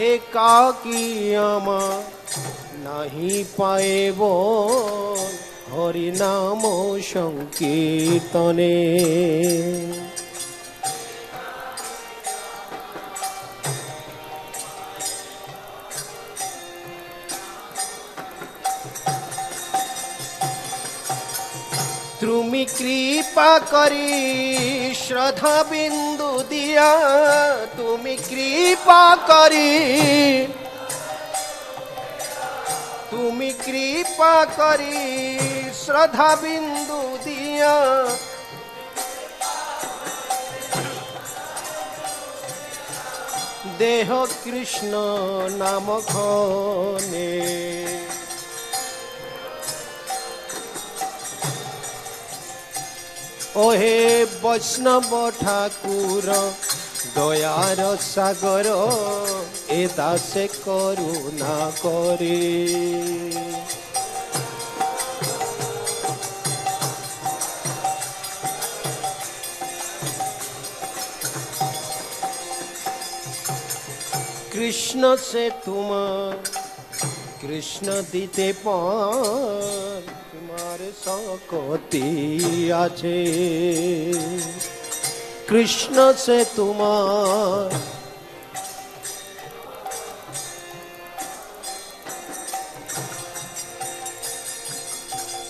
एकाकी आमा नहीं पाएब हरि नाम संकीर्तने। तुमी कृपा करी श्रद्धा बिंदु दिया, तुमी कृपा करी, तुमी कृपा करी श्रद्धा बिंदु दिया। देह कृष्ण नाम खने। ओहे वैष्णव ठाकुर दयार सागर ए दासे करुणा करे। कृष्ण से तुम कृष्ण दीते पार तुम्हारे सकती आछे। कृष्ण से तुम्हार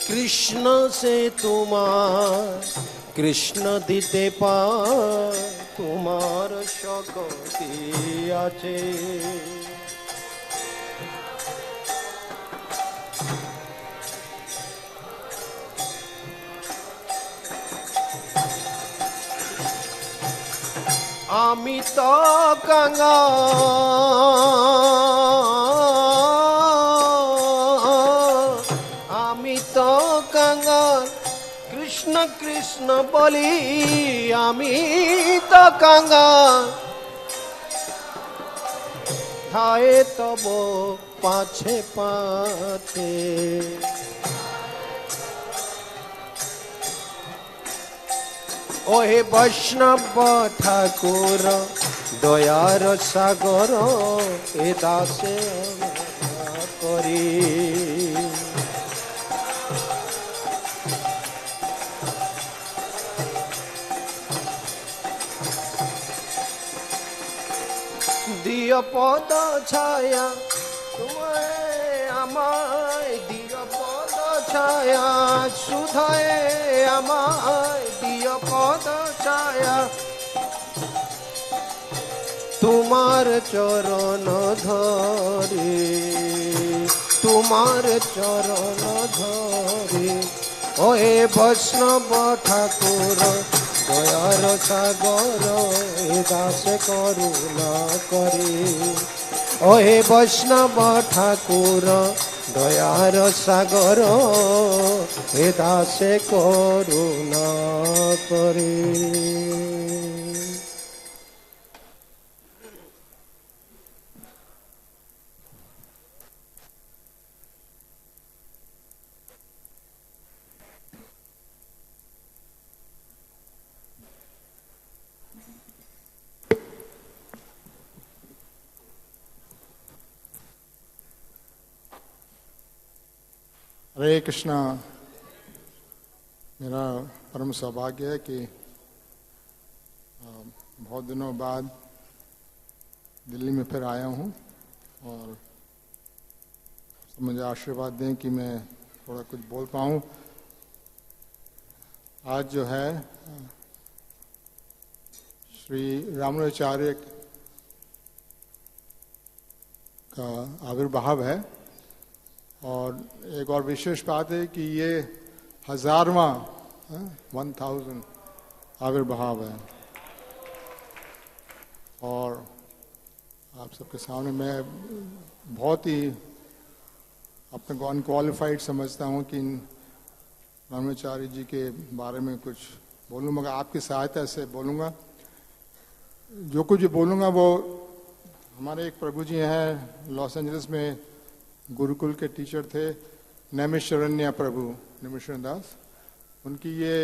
कृष्ण से तुम्हार कृष्ण दीते पार तुम्हार सकती आछे। आमी तो कंगाल, आमी तो कंगाल कृष्ण कृष्ण बोली, आमी तो कंगाल थाए तब पाछे पाछे। ओहे वैष्णव ठाकुर दयार सागर ए दासे करी। दिय पद छाया तुम्हें आमाय, दिय पद छाया सुधाए आमाय, दिय पद छाया तुम्हार चरण धरे, तुम्हार चरण धरे। ओहे वैष्णव ठाकुर दयार सागर ए दास करुणा करे। ओहे वैष्णव ठाकुर दयार सागर ए दास करुणा करे। हरे कृष्णा। मेरा परम सौभाग्य है कि बहुत दिनों बाद दिल्ली में फिर आया हूँ और मुझे आशीर्वाद दें कि मैं थोड़ा कुछ बोल पाऊँ। आज जो है श्री रामानुजाचार्य का आविर्भाव है और एक और विशेष बात है कि ये 1000वां 1000 आविर्भाव है। और आप सबके सामने मैं बहुत ही अपने को अनक्वालिफाइड समझता हूँ कि रामानुजाचार्य जी के बारे में कुछ बोलूँ, मगर आपकी सहायता से बोलूँगा। जो कुछ भी बोलूँगा वो हमारे एक प्रभु जी हैं लॉस एंजलिस में, गुरुकुल के टीचर थे, नैमिषारण्य प्रभु नैमिषारण्य दास। उनकी ये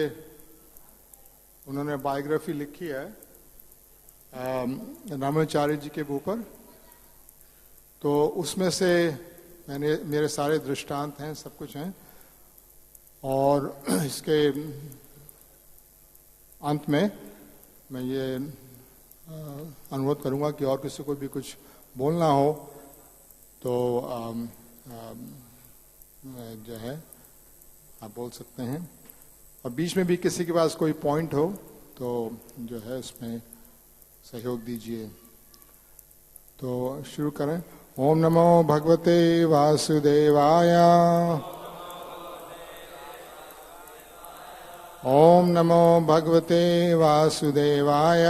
उन्होंने बायोग्राफी लिखी है रामानुजाचार्य जी के ऊपर। तो उसमें से मेरे सारे दृष्टांत हैं, सब कुछ हैं। और इसके अंत में मैं ये अनुरोध करूंगा कि और किसी को भी कुछ बोलना हो तो जो है आप बोल सकते हैं। और बीच में भी किसी के पास कोई पॉइंट हो तो जो है उसमें सहयोग दीजिए। तो शुरू करें। ओम नमो भगवते वासुदेवाय। ओम नमो भगवते वासुदेवाय।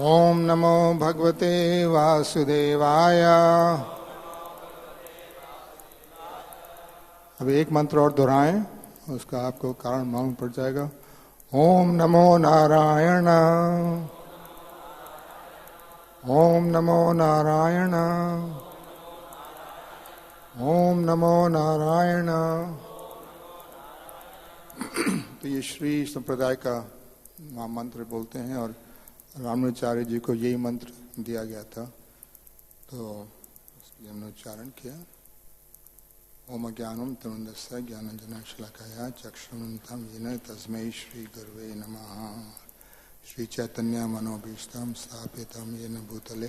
ओम नमो भगवते वासुदेवाय। अब एक मंत्र और दोहराएं, उसका आपको कारण मालूम पड़ जाएगा। ओम नमो नारायण। ओम नमो नारायण। ओम नमो नारायण। तो ये श्री संप्रदाय का मंत्र बोलते हैं और रामानुजाचार्य जी को यही मंत्र दिया गया था, तो इसलिए हमने उच्चारण किया। ओम ज्ञानम तरुणस्य ज्ञानंजनशलाकया चक्षुरुन्मिलितं येन तस्मै श्री गुरवे नमः। श्री चैतन्य मनोभीष्टं स्थापितं येन भूतले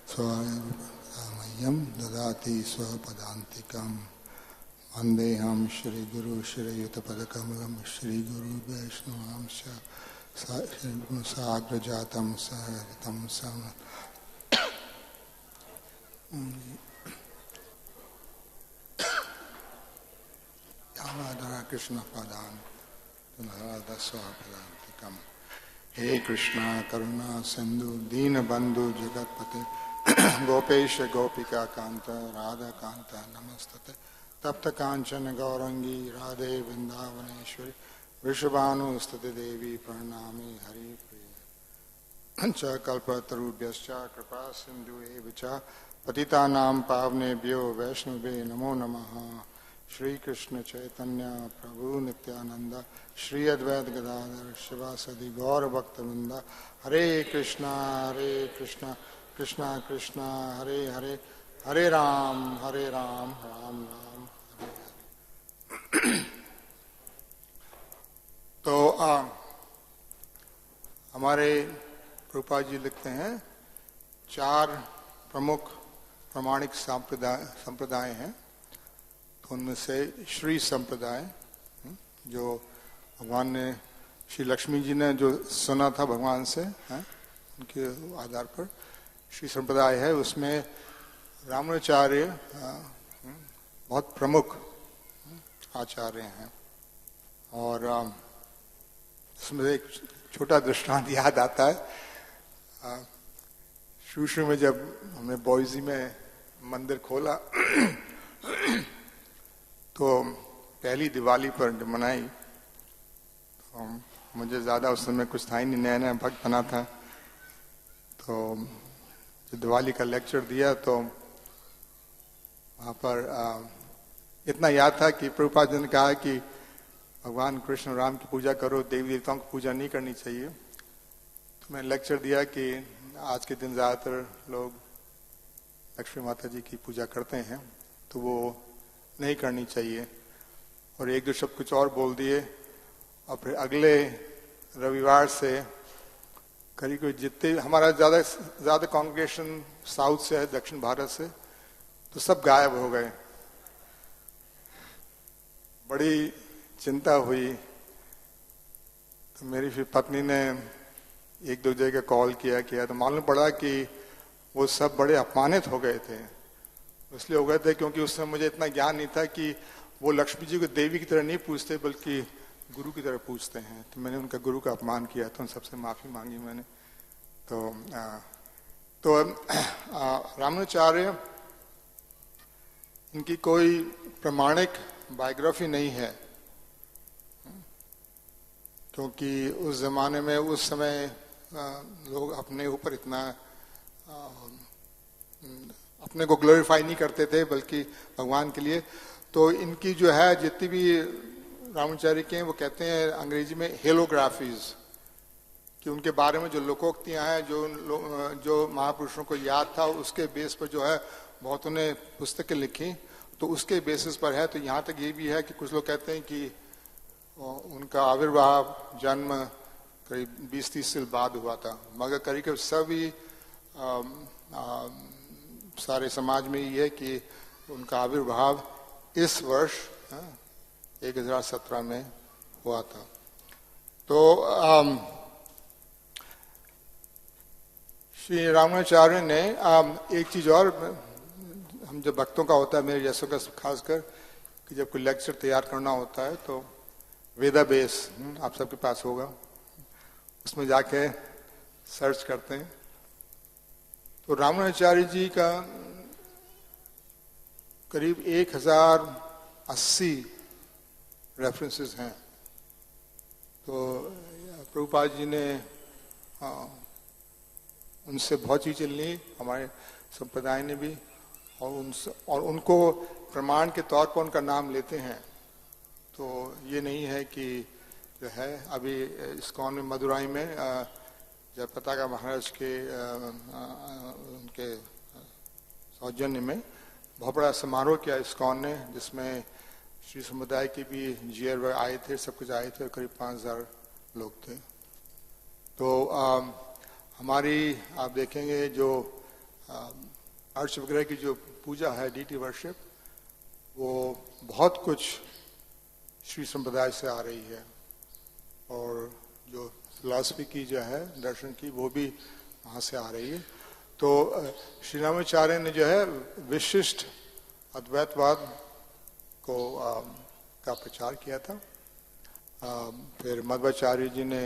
स्वयं ददाति स्वपदान्तिकं। वन्देऽहं श्रीगुरु श्रीयुतपदकमलं श्रीगुरु वैष्णवांश साग्रजातं सहृतं सम। यावदरा कृष्ण पदान स्वपदान्तिकम्। हे कृष्णा करुणा सिंधु दीन बंधु जगतपते गोपेश गोपिका कांत राधा कांत नमस्तते। तप्त कांचन गौरंगी राधे वृंदावनेश्वरी वृषभानुस्तुते देवी प्रणमामि हरिप्रिये। च कल्पतरुभ्यश्च कृपा सिन्धुभ्येव च पतितानां पावनेभ्यो वैष्णवे नमो नमः। श्री कृष्ण चैतन्य प्रभु नित्यानंद श्री अद्वैत गदाधर शिवासदि गौर भक्तवृंद। हरे कृष्णा कृष्णा कृष्णा हरे हरे, हरे राम राम राम हरे हरे। तो हमारे प्रभुपाद जी लिखते हैं 4 प्रमुख प्रामाणिक संप्रदाय हैं। तो उनमें से श्री संप्रदाय, जो भगवान ने श्री लक्ष्मी जी ने जो सुना था भगवान से, उनके आधार पर श्री संप्रदाय है। उसमें रामानुजाचार्य बहुत प्रमुख आचार्य हैं। और उसमें एक छोटा दृष्टांत याद आता है। शुरू में जब हमने बॉयजी में मंदिर खोला तो पहली दिवाली पर जब मनाई तो मुझे ज़्यादा उस समय कुछ था ही नहीं, नया नया भक्त बना था। तो जब दिवाली का लेक्चर दिया तो वहाँ पर इतना याद था कि प्रभुपाद जी ने कहा कि भगवान कृष्ण राम की पूजा करो, देवी देवताओं की पूजा नहीं करनी चाहिए। तो मैंने लेक्चर दिया कि आज के दिन ज़्यादातर लोग लक्ष्मी माता जी की पूजा करते हैं, तो वो नहीं करनी चाहिए। और एक दो शब्द कुछ और बोल दिए। और फिर अगले रविवार से करीब जितने हमारा ज़्यादा कांग्रेगेशन साउथ से है, दक्षिण भारत से, तो सब गायब हो गए। बड़ी चिंता हुई। तो मेरी फिर पत्नी ने एक दो जगह कॉल किया तो मालूम पड़ा कि वो सब बड़े अपमानित हो गए थे। इसलिए हो गए थे क्योंकि उस समय मुझे इतना ज्ञान नहीं था कि वो लक्ष्मी जी को देवी की तरह नहीं पूछते बल्कि गुरु की तरह पूछते हैं। तो मैंने उनका गुरु का अपमान किया, तो उन सबसे माफी मांगी मैंने। तो रामानुजाचार्य, इनकी कोई प्रमाणिक बायोग्राफी नहीं है, क्योंकि उस जमाने में उस समय लोग अपने ऊपर इतना अपने को ग्लोरीफाई नहीं करते थे बल्कि भगवान के लिए। तो इनकी जो है जितनी भी रामानुजाचार्य के हैं वो कहते हैं अंग्रेजी में हेलोग्राफीज, कि उनके बारे में जो लोकोक्तियां हैं, जो महापुरुषों को याद था, उसके बेस पर जो है बहुतों ने पुस्तकें लिखी, तो उसके बेसिस पर है। तो यहाँ तक ये भी है कि कुछ लोग कहते हैं कि उनका आविर्भाव जन्म करीब 20-30 साल बाद हुआ था, मगर करीब सभी सारे समाज में ये है कि उनका आविर्भाव इस वर्ष 1017 में हुआ था। तो श्री रामाचार्य ने एक चीज और, हम जब भक्तों का होता है, मेरे जैसों का खासकर, कि जब कोई लेक्चर तैयार करना होता है तो वेदा बेस आप सबके पास होगा, उसमें जाके सर्च करते हैं। तो रामाचार्य जी का करीब 1080 रेफरेंसेस हैं। तो प्रभुपाद जी ने उनसे बहुत चीजें ली, हमारे संप्रदाय ने भी, और उनको प्रमाण के तौर पर उनका नाम लेते हैं। तो ये नहीं है कि जो है अभी इस्कॉन में मदुराई में जयपताका महाराज के उनके सौजन्य में बहुत बड़ा समारोह किया इस्कॉन ने, जिसमें श्री समुदाय के भी जीयर आए थे, सब कुछ आए थे, और करीब 5000 लोग थे। तो हमारी आप देखेंगे जो अर्च वगैरह की जो पूजा है, डीटी वर्शिप, वो बहुत कुछ श्री संप्रदाय से आ रही है, और जो फिलॉसफी की जो है, दर्शन की, वो भी वहाँ से आ रही है। तो श्री रामाचार्य ने जो है विशिष्ट अद्वैतवाद को का प्रचार किया था। फिर मध्वाचार्य जी ने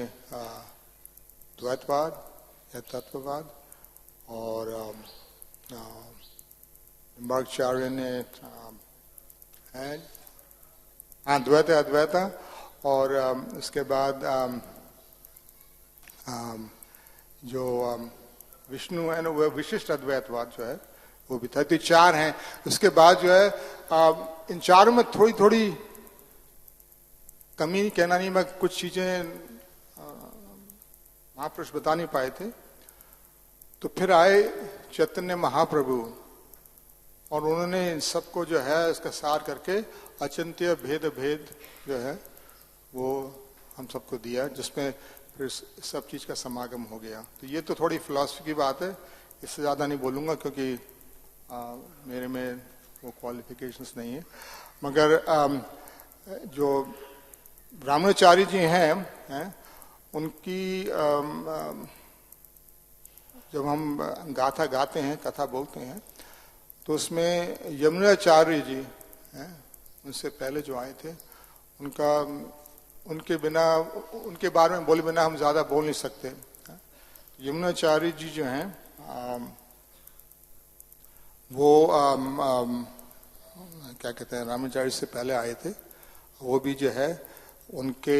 द्वैतवाद या तत्ववाद, और मार्गचार्य ने द्वैत अद्वैता, और इसके बाद जो विष्णु है ना, वह विशिष्ट अद्वैतवाद जो है वो भी था। तो 4 हैं। उसके बाद जो है इन चारों में थोड़ी थोड़ी कमी कहना नहीं, मैं कुछ चीजें महापुरुष बता नहीं पाए थे। तो फिर आए चैतन्य महाप्रभु, और उन्होंने इन सबको जो है इसका सार करके अचिंत्य भेद जो है वो हम सबको दिया, जिसमें फिर सब चीज का समागम हो गया। तो ये तो थोड़ी फिलॉसफी की बात है, इससे ज्यादा नहीं बोलूंगा, क्योंकि मेरे में वो क्वालिफिकेशंस नहीं है। मगर जो ब्राह्मणाचार्य जी हैं उनकी जब हम गाथा गाते हैं, कथा बोलते हैं, तो उसमें यमुनाचार्य जी हैं, उनसे पहले जो आए थे, उनके बिना, उनके बारे में बोले बिना हम ज्यादा बोल नहीं सकते। यमुनाचार्य जी जो हैं वो क्या कहते हैं, रामाचार्य से पहले आए थे। वो भी जो है उनके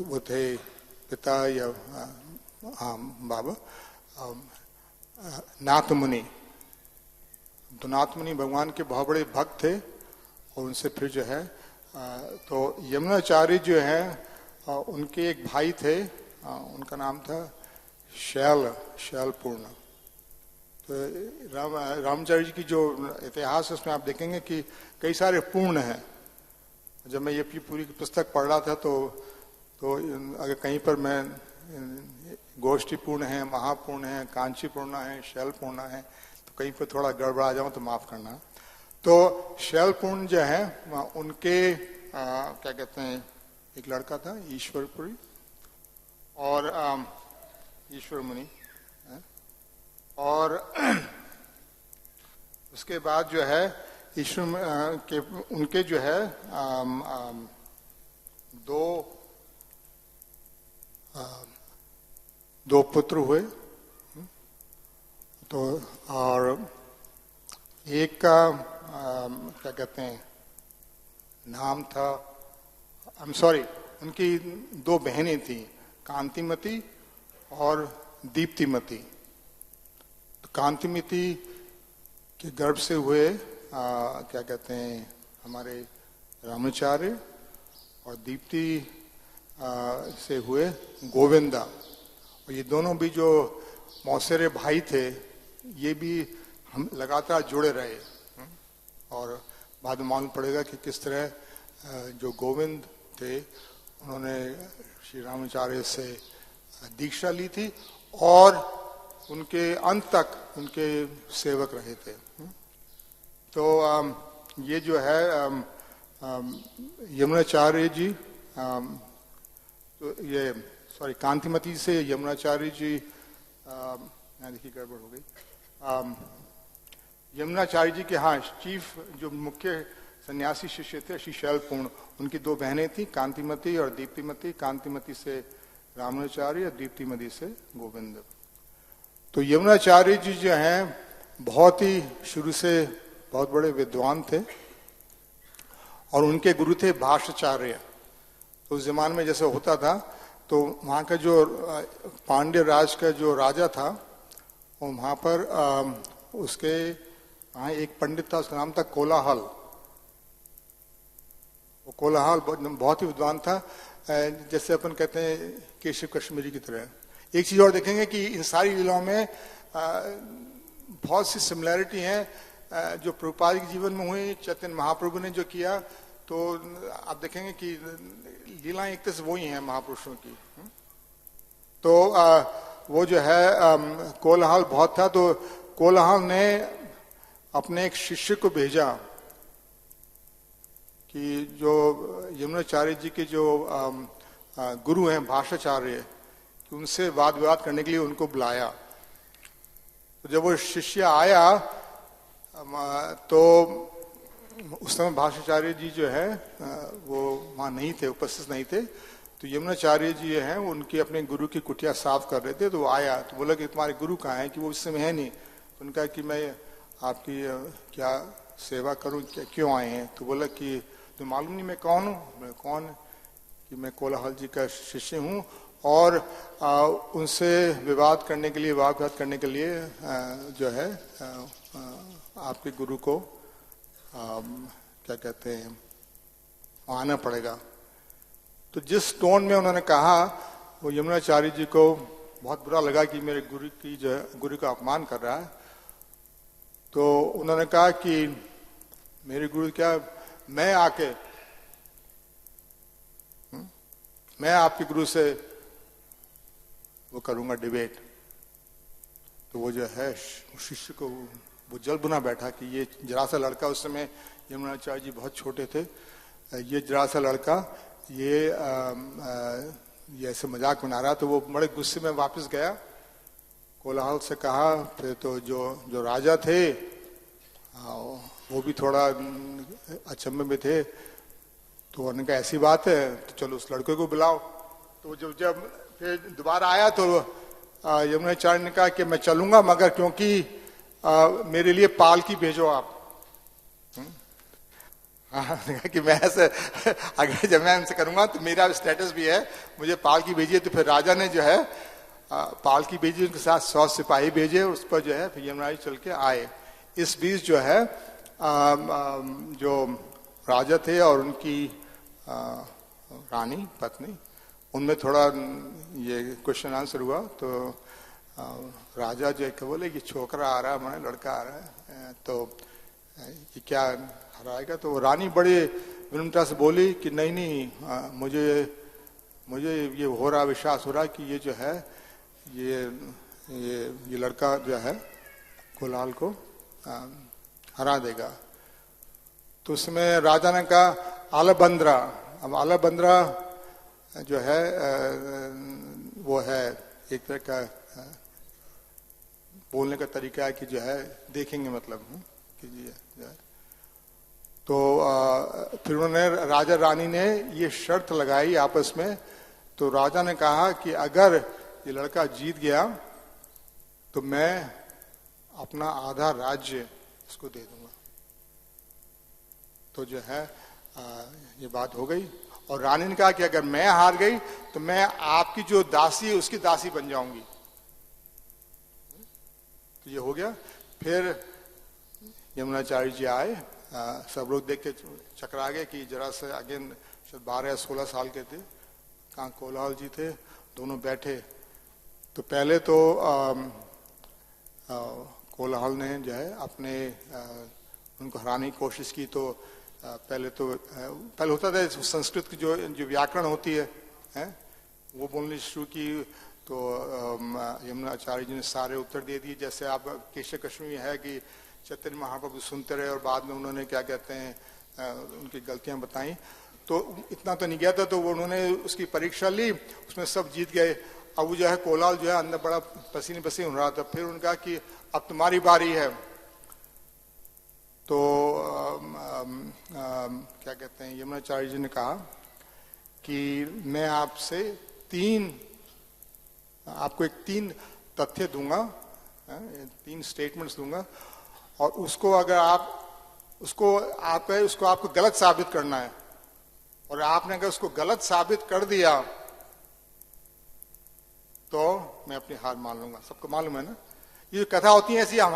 वो थे पिता या बाबा नाथ मुनि। तो नाथ मुनि भगवान के बहुत बड़े भक्त थे, और उनसे फिर जो है तो यमुनाचार्य जो है उनके एक भाई थे, उनका नाम था शैलपूर्ण। तो रामाचार्य जी की जो इतिहास है उसमें आप देखेंगे कि कई सारे पूर्ण हैं। जब मैं ये पूरी पुस्तक पढ़ रहा था तो अगर कहीं पर मैं गोष्ठी पूर्ण है, महापूर्ण है, कांची पूर्ण है, शैलपूर्ण है, तो कहीं पर थोड़ा गड़बड़ा जाऊं तो माफ करना। तो शैलपूर्ण जो है उनके क्या कहते हैं, एक लड़का था ईश्वरपुरी, और ईश्वर मुनि, और उसके बाद जो है ईश्वर के उनके जो है दो पुत्र हुए। तो और एक का क्या कहते हैं नाम था, उनकी 2 बहनें थी, कांतिमती और दीप्तिमती। तो कांतिमती के गर्भ से हुए क्या कहते हैं हमारे रामाचार्य, और दीप्ति से हुए गोविंदा। और ये दोनों भी जो मौसेरे भाई थे, ये भी हम लगातार जुड़े रहे। और बाद में मालूम पड़ेगा कि किस तरह जो गोविंद थे उन्होंने श्री रामाचार्य से दीक्षा ली थी और उनके अंत तक उनके सेवक रहे थे। तो ये जो है यमुनाचार्य जी, तो ये सॉरी कांतिमती से यमुनाचार्य जी, देखिए गड़बड़ हो गई, यमुनाचार्य जी के हाँ चीफ जो मुख्य सन्यासी शिष्य थे श्री शैलपूर्ण, उनकी दो बहनें थी, कांतिमती और दीप्तिमती। कांतिमती से रामाचार्य और दीप्तिमती से गोविंद। तो यमुनाचार्य जी जो हैं बहुत ही शुरू से बहुत बड़े विद्वान थे और उनके गुरु थे भाष्याचार्य। तो उस जमाने में जैसे होता था, तो वहाँ का जो पांड्य राज का जो राजा था, और वहाँ पर उसके वहाँ एक पंडित था, उसका नाम था कोलाहल। वो कोलाहल बहुत ही विद्वान था, जैसे अपन कहते हैं केशव कश्मीरी की तरह। एक चीज और देखेंगे कि इन सारी लीलाओं में बहुत सी सिमिलैरिटी हैं जो प्रभुपाद के जीवन में हुई, चैतन्य महाप्रभु ने जो किया। तो आप देखेंगे कि लीलाएं एक तरह से वही हैं महापुरुषों की। तो वो जो है कोलाहल बहुत था, तो कोलाहल ने अपने एक शिष्य को भेजा कि जो यमुनाचार्य जी के जो गुरु हैं भाष्याचार्य, उनसे वाद विवाद करने के लिए उनको बुलाया। तो जब वो शिष्य आया तो उस समय भाष्याचार्य जी जो है वो वहाँ नहीं थे, उपस्थित नहीं थे। तो यमुनाचार्य जी हैं उनकी अपने गुरु की कुटिया साफ कर रहे थे। तो वो आया तो बोला कि तुम्हारे गुरु कहाँ हैं, कि वो इस समय है नहीं। तो उनका कि मैं आपकी क्या सेवा करूं, क्यों आए हैं। तो बोला कि तो मालूम नहीं मैं कौन हूँ। मैं कौन, कि मैं कोलाहल जी का शिष्य हूँ और उनसे विवाद करने के लिए, वाद विवाद करने के लिए जो है आपके गुरु को क्या कहते हैं आना पड़ेगा। तो जिस टोन में उन्होंने कहा, वो यमुनाचार्य जी को बहुत बुरा लगा कि मेरे गुरु की जो गुरु का अपमान कर रहा है। तो उन्होंने कहा कि मेरे गुरु क्या, मैं आके मैं आपके गुरु से वो करूंगा डिबेट। तो वो जो है शिष्य को वो जल बुना बैठा कि ये जरा सा लड़का, उस समय यमुनाचार्य जी बहुत छोटे थे, ये जरा सा लड़का ये ऐसे मजाक बना रहा। तो वो बड़े गुस्से में वापस गया, कोलाहल से कहा। फिर तो जो राजा थे वो भी थोड़ा अचंभे में थे। तो उन्होंने कहा ऐसी बात है तो चलो उस लड़के को बुलाओ। तो जब फिर दोबारा आया तो यमुनाचार्य ने कहा कि मैं चलूंगा, मगर क्योंकि मेरे लिए पालकी भेजो आप। कि मैं ऐसे अगर जब मैं इनसे करूंगा तो मेरा स्टेटस भी है, मुझे पालकी भेजिए। तो फिर राजा ने जो है पालकी भेजी, उनके साथ 100 सिपाही भेजे, उस पर जो है फिर यमुनाचार्य चल के आए। इस बीच जो है जो राजा थे और उनकी रानी पत्नी, उनमें थोड़ा ये क्वेश्चन आंसर हुआ। तो राजा जो है बोले कि छोकरा आ रहा है, हमारा लड़का आ रहा है, तो ये क्या हराएगा। तो रानी बड़े विनम्रता से बोली कि नहीं, मुझे ये हो रहा, विश्वास हो रहा कि ये जो है ये लड़का जो है कोलाहल को हरा देगा। तो उसमें राजा ने कहा आलाबंद्रा। अब आलाबंद्रा जो है वो है एक तरह का बोलने का तरीका है कि जो है देखेंगे, मतलब कीजिए। तो फिर उन्होंने राजा रानी ने ये शर्त लगाई आपस में। तो राजा ने कहा कि अगर ये लड़का जीत गया तो मैं अपना आधा राज्य इसको दे दूंगा। तो जो है ये बात हो गई। और रानी ने कहा कि अगर मैं हार गई तो मैं आपकी जो दासी है उसकी दासी बन जाऊंगी। तो ये हो गया। फिर यमुनाचार्य जी आए, सब लोग देख के चकरा गए कि जरा से अगेन शायद 12 या 16 साल के थे, कहाँ कोलाहल जी थे, दोनों बैठे। तो पहले तो कोलाहल ने जो है अपने उनको हराने की कोशिश की। तो पहले होता था संस्कृत की जो व्याकरण होती है वो बोलनी शुरू की। तो यमुनाचार्य जी ने सारे उत्तर दे दिए, जैसे आप केशव कश्मीर है कि चैतन्य महाप्रभु सुनते रहे और बाद में उन्होंने क्या कहते हैं उनकी गलतियां बताई। तो इतना तो नहीं गया था, तो उन्होंने उसकी परीक्षा ली, उसमें सब जीत गए। अब वो जो है कोलाहल जो है अंदर बड़ा पसीने पसीने हो रहा था। फिर उन्होंने कहा कि अब तुम्हारी बारी है। तो क्या कहते हैं यमुनाचार्य जी ने कहा कि मैं आपसे आपको 3 तथ्य दूंगा, 3 स्टेटमेंट्स दूंगा, और उसको अगर उसको आपको गलत साबित करना है, और आपने अगर उसको गलत साबित कर दिया तो मैं अपनी हार मान लूंगा। सबको मालूम है ना, ये जो कथा होती है ऐसी हम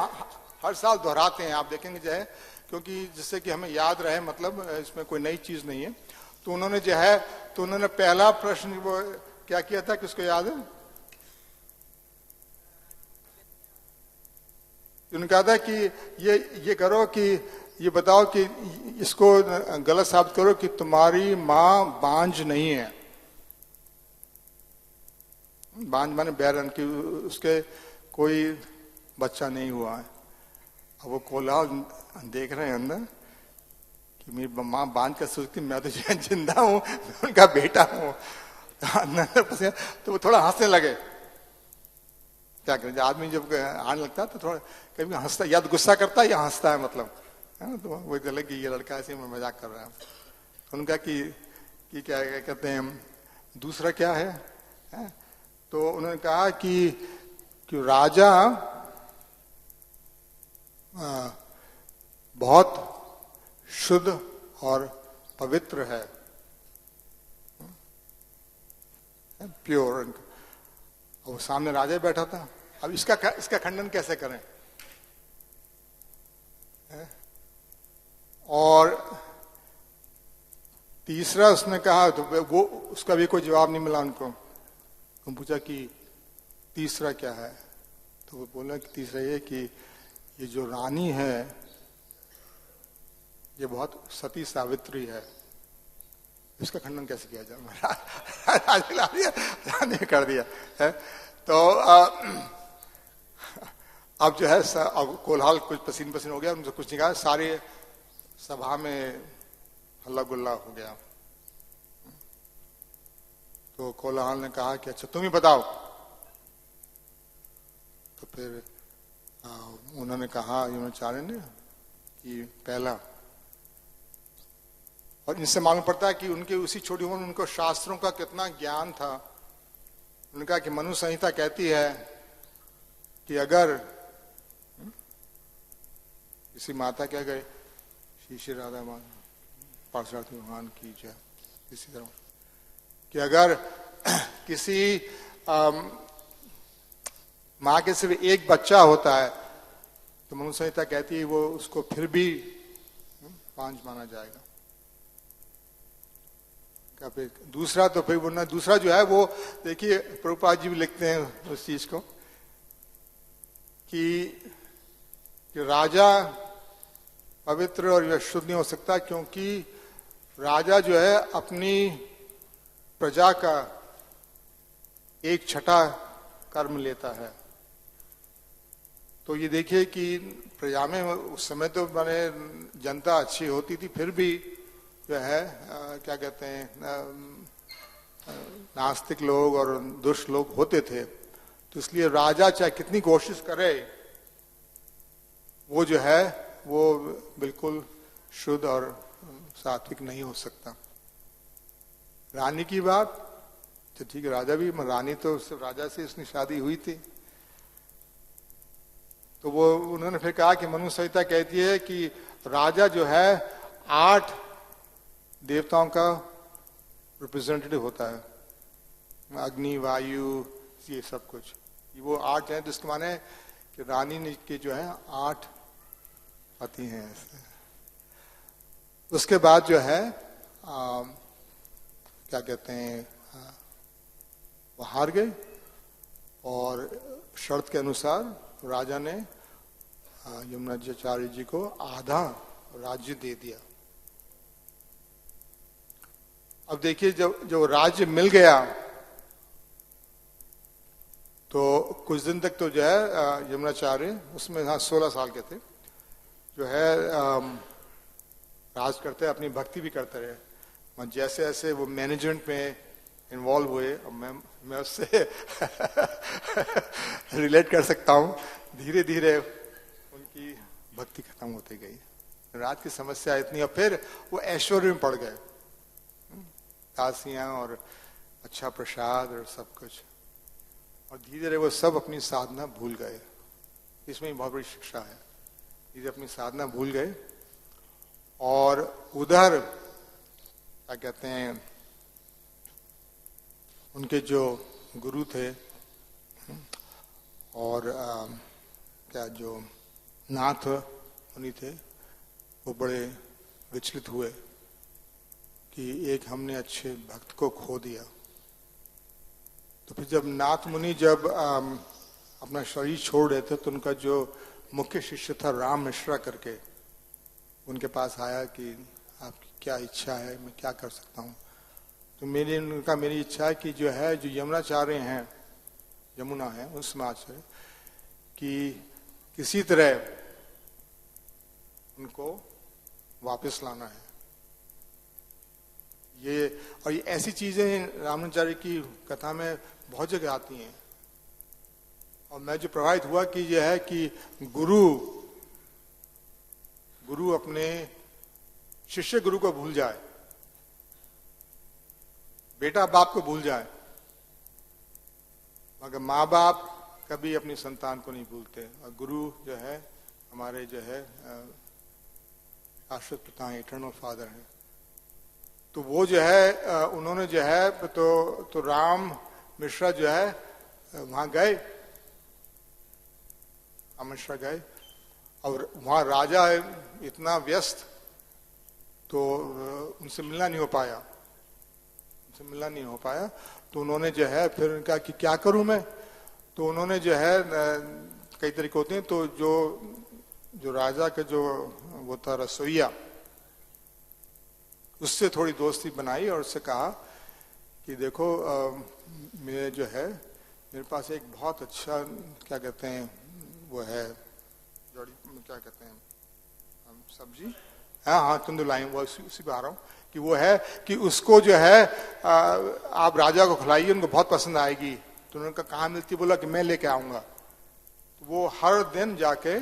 हर साल दोहराते हैं, आप देखेंगे जो है, क्योंकि जिससे कि हमें याद रहे, मतलब इसमें कोई नई चीज नहीं है। तो उन्होंने जो है, तो उन्होंने पहला प्रश्न वो क्या किया था, किसको याद है? उन्होंने कहा था कि ये करो कि ये बताओ कि इसको गलत साबित करो कि तुम्हारी माँ बांझ नहीं है। बांझ माने बैरन, की उसके कोई बच्चा नहीं हुआ है। अब वो कोलाहल देख रहे हैं अंदर कि मेरी माँ बांझ कर सोचती, मैं तो जिंदा हूं, मैं उनका बेटा हूं। तो वो थोड़ा हंसने लगे। क्या करें, आदमी जब आने लगता है तो थोड़ा कभी हंसता, या तो गुस्सा करता है या हंसता है, मतलब है ना। तो वो चले कि ये लड़का ऐसे में मजाक कर रहा है। तो उनका कि क्या कहते हैं दूसरा क्या है? तो उन्होंने कहा कि राजा बहुत शुद्ध और पवित्र है, प्योर। और वो सामने राजा बैठा था। अब इसका खंडन कैसे करें? और तीसरा उसने कहा, तो वो उसका भी कोई जवाब नहीं मिला उनको। हम पूछा कि तीसरा क्या है? तो वो बोला कि तीसरा ये कि ये जो रानी है ये बहुत सती सावित्री है, इसका खंडन कैसे किया जाए? राजा ने कर दिया है। तो अब जो है अब कोलाहल कुछ पसीन पसीन हो गया, उनसे कुछ नहीं कहा, सारे सभा में हल्ला गुल्ला हो गया। तो कोलाहल ने कहा कि अच्छा तुम ही बताओ। तो फिर उन्होंने कहा यमुनाचार्य ने कि पहला, और इनसे मालूम पड़ता है कि उनके उसी छोटी उम्र में उनको शास्त्रों का कितना ज्ञान था। उन्होंने कहा कि मनु संहिता कहती है कि अगर किसी माता क्या गए, श्री राधा पार्षद भगवान की जय, इसी तरह कि अगर किसी माँ के सिर्फ एक बच्चा होता है तो मनु संहिता कहती है वो उसको फिर भी 5 माना जाएगा। क्या फिर दूसरा, तो फिर वो दूसरा जो है वो देखिए प्रभुपाद जी भी लिखते हैं उस चीज को कि राजा पवित्र और शुद्ध नहीं हो सकता, क्योंकि राजा जो है अपनी प्रजा का 1/6 कर्म लेता है। तो ये देखिए कि प्रजा में उस समय तो माने जनता अच्छी होती थी, फिर भी जो है क्या कहते हैं नास्तिक लोग और दुष्ट लोग होते थे। तो इसलिए राजा चाहे कितनी कोशिश करे वो जो है वो बिल्कुल शुद्ध और सात्विक नहीं हो सकता। रानी की बात तो ठीक है, राजा भी, रानी तो राजा से उसकी शादी हुई थी। तो वो उन्होंने फिर कहा कि मनु संहिता कहती है कि राजा जो है 8 देवताओं का रिप्रेजेंटेटिव होता है, अग्नि वायु ये सब कुछ, वो 8 है। तो इसके माने कि रानी के जो है 8 पति हैं। उसके बाद जो है क्या कहते हैं, वो हार गए और शर्त के अनुसार राजा ने यमुनाचार्य जी को आधा राज्य दे दिया। अब देखिए, जब राज्य मिल गया तो कुछ दिन तक तो जो है यमुनाचार्य, उसमें 16 साल के थे, जो है राज करते, अपनी भक्ति भी करते रहे। जैसे जैसे वो मैनेजमेंट में इन्वॉल्व हुए, अब मैं उससे रिलेट कर सकता हूँ, धीरे धीरे उनकी भक्ति खत्म होती गई, राज की समस्या इतनी, और फिर वो ऐश्वर्य में पड़ गए, दासियां और अच्छा प्रसाद और सब कुछ, और धीरे धीरे वो सब अपनी साधना भूल गए। इसमें बहुत बड़ी शिक्षा है, धीरे अपनी साधना भूल गए और उधर क्या कहते हैं, उनके जो गुरु थे और क्या जो नाथ मुनि थे, वो बड़े विचलित हुए कि एक हमने अच्छे भक्त को खो दिया। तो फिर जब नाथ मुनि जब अपना शरीर छोड़ रहे थे तो उनका जो मुख्य शिष्य था राम मिश्रा करके, उनके पास आया कि आपकी क्या इच्छा है, मैं क्या कर सकता हूँ। तो मेरी इच्छा है कि जो है, जो यमुनाचार्य हैं, यमुना है उस आचार्य, कि किसी तरह उनको वापस लाना है। और ये ऐसी चीजें रामाचार्य की कथा में बहुत जगह आती हैं, और मैं जो प्रभावित हुआ कि यह है कि गुरु अपने शिष्य गुरु को भूल जाए, बेटा बाप को भूल जाए, मगर माँ बाप कभी अपनी संतान को नहीं भूलते। और गुरु जो है हमारे जो है शाश्वत पिता हैं, इटर्नल फादर हैं। तो वो जो है उन्होंने जो है तो राम मिश्रा जो है वहां गए, राम मिश्रा गए, और वहां राजा है इतना व्यस्त, तो उनसे मिलना नहीं हो पाया। तो उन्होंने जो है फिर कहा कि क्या करूं मैं। तो उन्होंने जो है कई तरीके होते हैं, तो जो राजा का जो वो था रसोइया, उससे थोड़ी दोस्ती बनाई और उससे कहा कि देखो मेरे पास एक बहुत अच्छा क्या कहते हैं वो है क्या कहते हैं सब्जी, हाँ तंदुलाई, वो उसी पे आ रहा हूँ कि वो है कि उसको जो है आप राजा को खिलाइए, उनको बहुत पसंद आएगी। तो उन्होंने कहा कहाँ मिलती, बोला कि मैं लेके आऊंगा। तो वो हर दिन जाके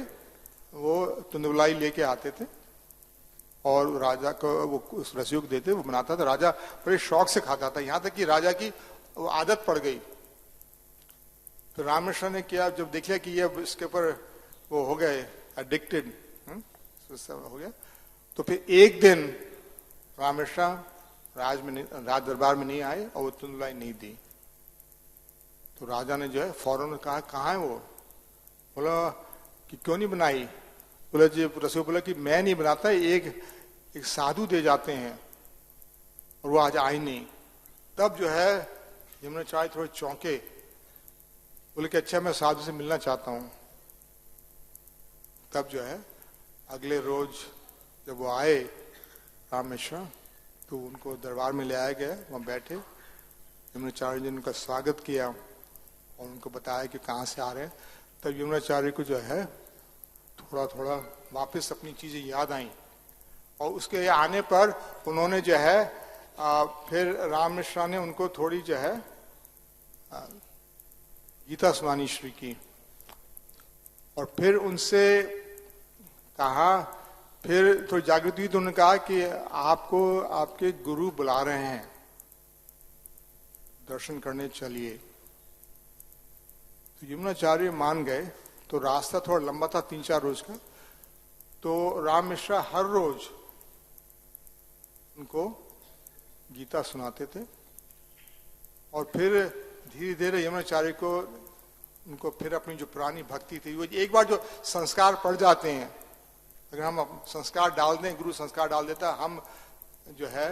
वो तंदुलाई लेके आते थे और राजा को वो उस रसोई को देते, वो बनाता था, राजा बड़े शौक से खाता था, यहाँ तक कि राजा की वो आदत पड़ गई। तो रामेश्वर ने किया, जब देख लिया कि ये इसके ऊपर वो हो गए एडिक्टेड हो गया, तो फिर एक दिन रामेश्वर राज दरबार में नहीं आए और वो तंदुलाई नहीं दी। तो राजा ने जो है फौरन कहा कहाँ है वो, बोला कि क्यों नहीं बनाई। बोला जी रसोई, बोला कि मैं नहीं बनाता, एक साधु दे जाते हैं और वो आज आई नहीं। तब जो है यमुनाचार्य थोड़े चौंके, बोले कि अच्छा मैं साधु से मिलना चाहता हूं। तब जो है अगले रोज जब वो आए रामेश्वर, तो उनको दरबार में ले आया गया, वहां बैठे, यमुनाचार्य जी ने उनका स्वागत किया और उनको बताया कि कहाँ से आ रहे हैं। तब यमुनाचार्य को जो है थोड़ा थोड़ा वापस अपनी चीजें याद आई, और उसके आने पर उन्होंने जो है फिर राम मिश्रा ने उनको थोड़ी जो है गीता सुनानी शुरू की, और फिर उनसे कहा, फिर थोड़ी जागृति हुई, तो उन्होंने कहा कि आपको आपके गुरु बुला रहे हैं, दर्शन करने चलिए। तो यमुनाचार्य मान गए। तो रास्ता थोड़ा लंबा था, 3-4 रोज का। तो राम मिश्रा हर रोज उनको गीता सुनाते थे, और फिर धीरे धीरे यमुनाचार्य को उनको फिर अपनी जो पुरानी भक्ति थी, वो एक बार जो संस्कार पड़ जाते हैं, अगर हम संस्कार डाल दें, गुरु संस्कार डाल देता, हम जो है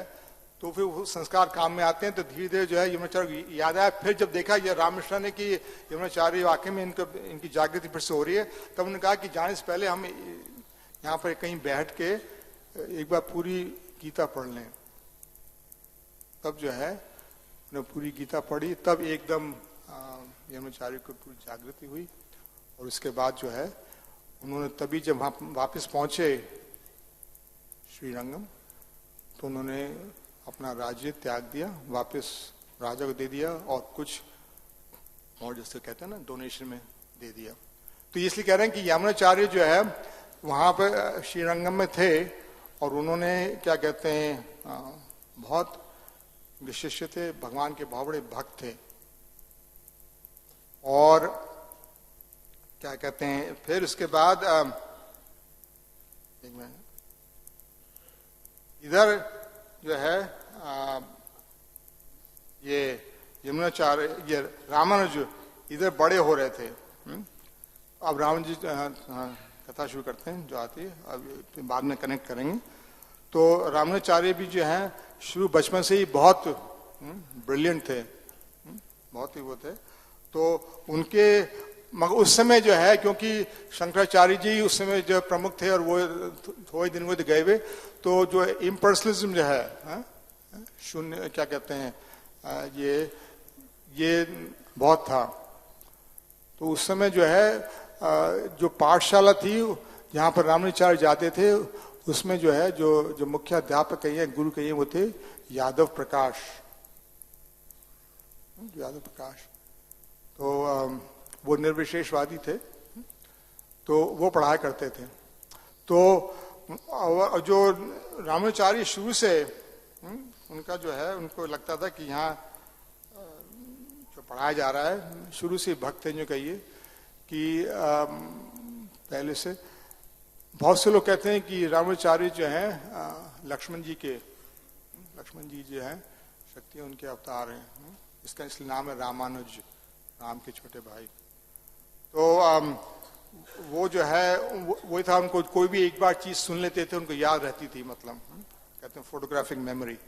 तो फिर वो संस्कार काम में आते हैं। तो धीरे धीरे जो है यमुनाचार्य को याद आया। फिर जब देखा ये रामकृष्ण ने कि यमुनाचार्य वाकई में इनकी जागृति फिर से हो रही है, तब उन्होंने कहा कि जाने से पहले हम यहाँ पर कहीं बैठ के एक बार पूरी गीता पढ़ लें। तब जो है उन्होंने पूरी गीता पढ़ी, तब एकदम यमुनाचार्य को पूरी जागृति हुई। और उसके बाद जो है उन्होंने तभी जब वापस पहुंचे श्रीरंगम, तो उन्होंने अपना राज्य त्याग दिया, वापस राजा को दे दिया और कुछ और जैसे कहते हैं ना डोनेशन में दे दिया। तो इसलिए कह रहे हैं कि यमुनाचार्य जो है वहां पर श्रीरंगम में थे और उन्होंने क्या कहते हैं बहुत विशिष्ट थे, भगवान के बहुत बड़े भक्त थे। और क्या कहते हैं फिर उसके बाद एक मिनट, इधर जो है ये यमुनाचार्य, ये रामानुज इधर बड़े हो रहे थे। अब रामानुज जी कथा शुरू करते हैं जो आती है, अब बाद में कनेक्ट करेंगे। तो रामानुजाचार्य भी जो है शुरू बचपन से ही बहुत ब्रिलियंट थे, बहुत ही वो थे। तो उनके मगर उस समय जो है, क्योंकि शंकराचार्य जी उस समय जो प्रमुख थे और वो थोड़े दिन में गए हुए, तो जो इम्पर्सनलिज्म जो है शून्य क्या कहते हैं ये बहुत था। तो उस समय जो है जो पाठशाला थी जहाँ पर रामानुजाचार्य जाते थे, उसमें जो है जो मुख्य अध्यापक कहिए, गुरु कहिए, वो थे यादव प्रकाश। तो वो निर्विशेषवादी थे, तो वो पढ़ाया करते थे। तो जो रामानुजाचार्य शुरू से उनका जो है, उनको लगता था कि यहाँ जो पढ़ाया जा रहा है, शुरू से भक्त हैं जो कहिए कि पहले से बहुत से लोग कहते हैं कि रामानुजाचार्य जो है लक्ष्मण जी जो है शक्ति उनके अवतार हैं। इसका इसलिए नाम है रामानुज, राम के छोटे भाई। तो वो जो है वही था, उनको कोई भी एक बार चीज सुन लेते थे, उनको याद रहती थी, मतलब कहते हैं फोटोग्राफिक मेमोरी।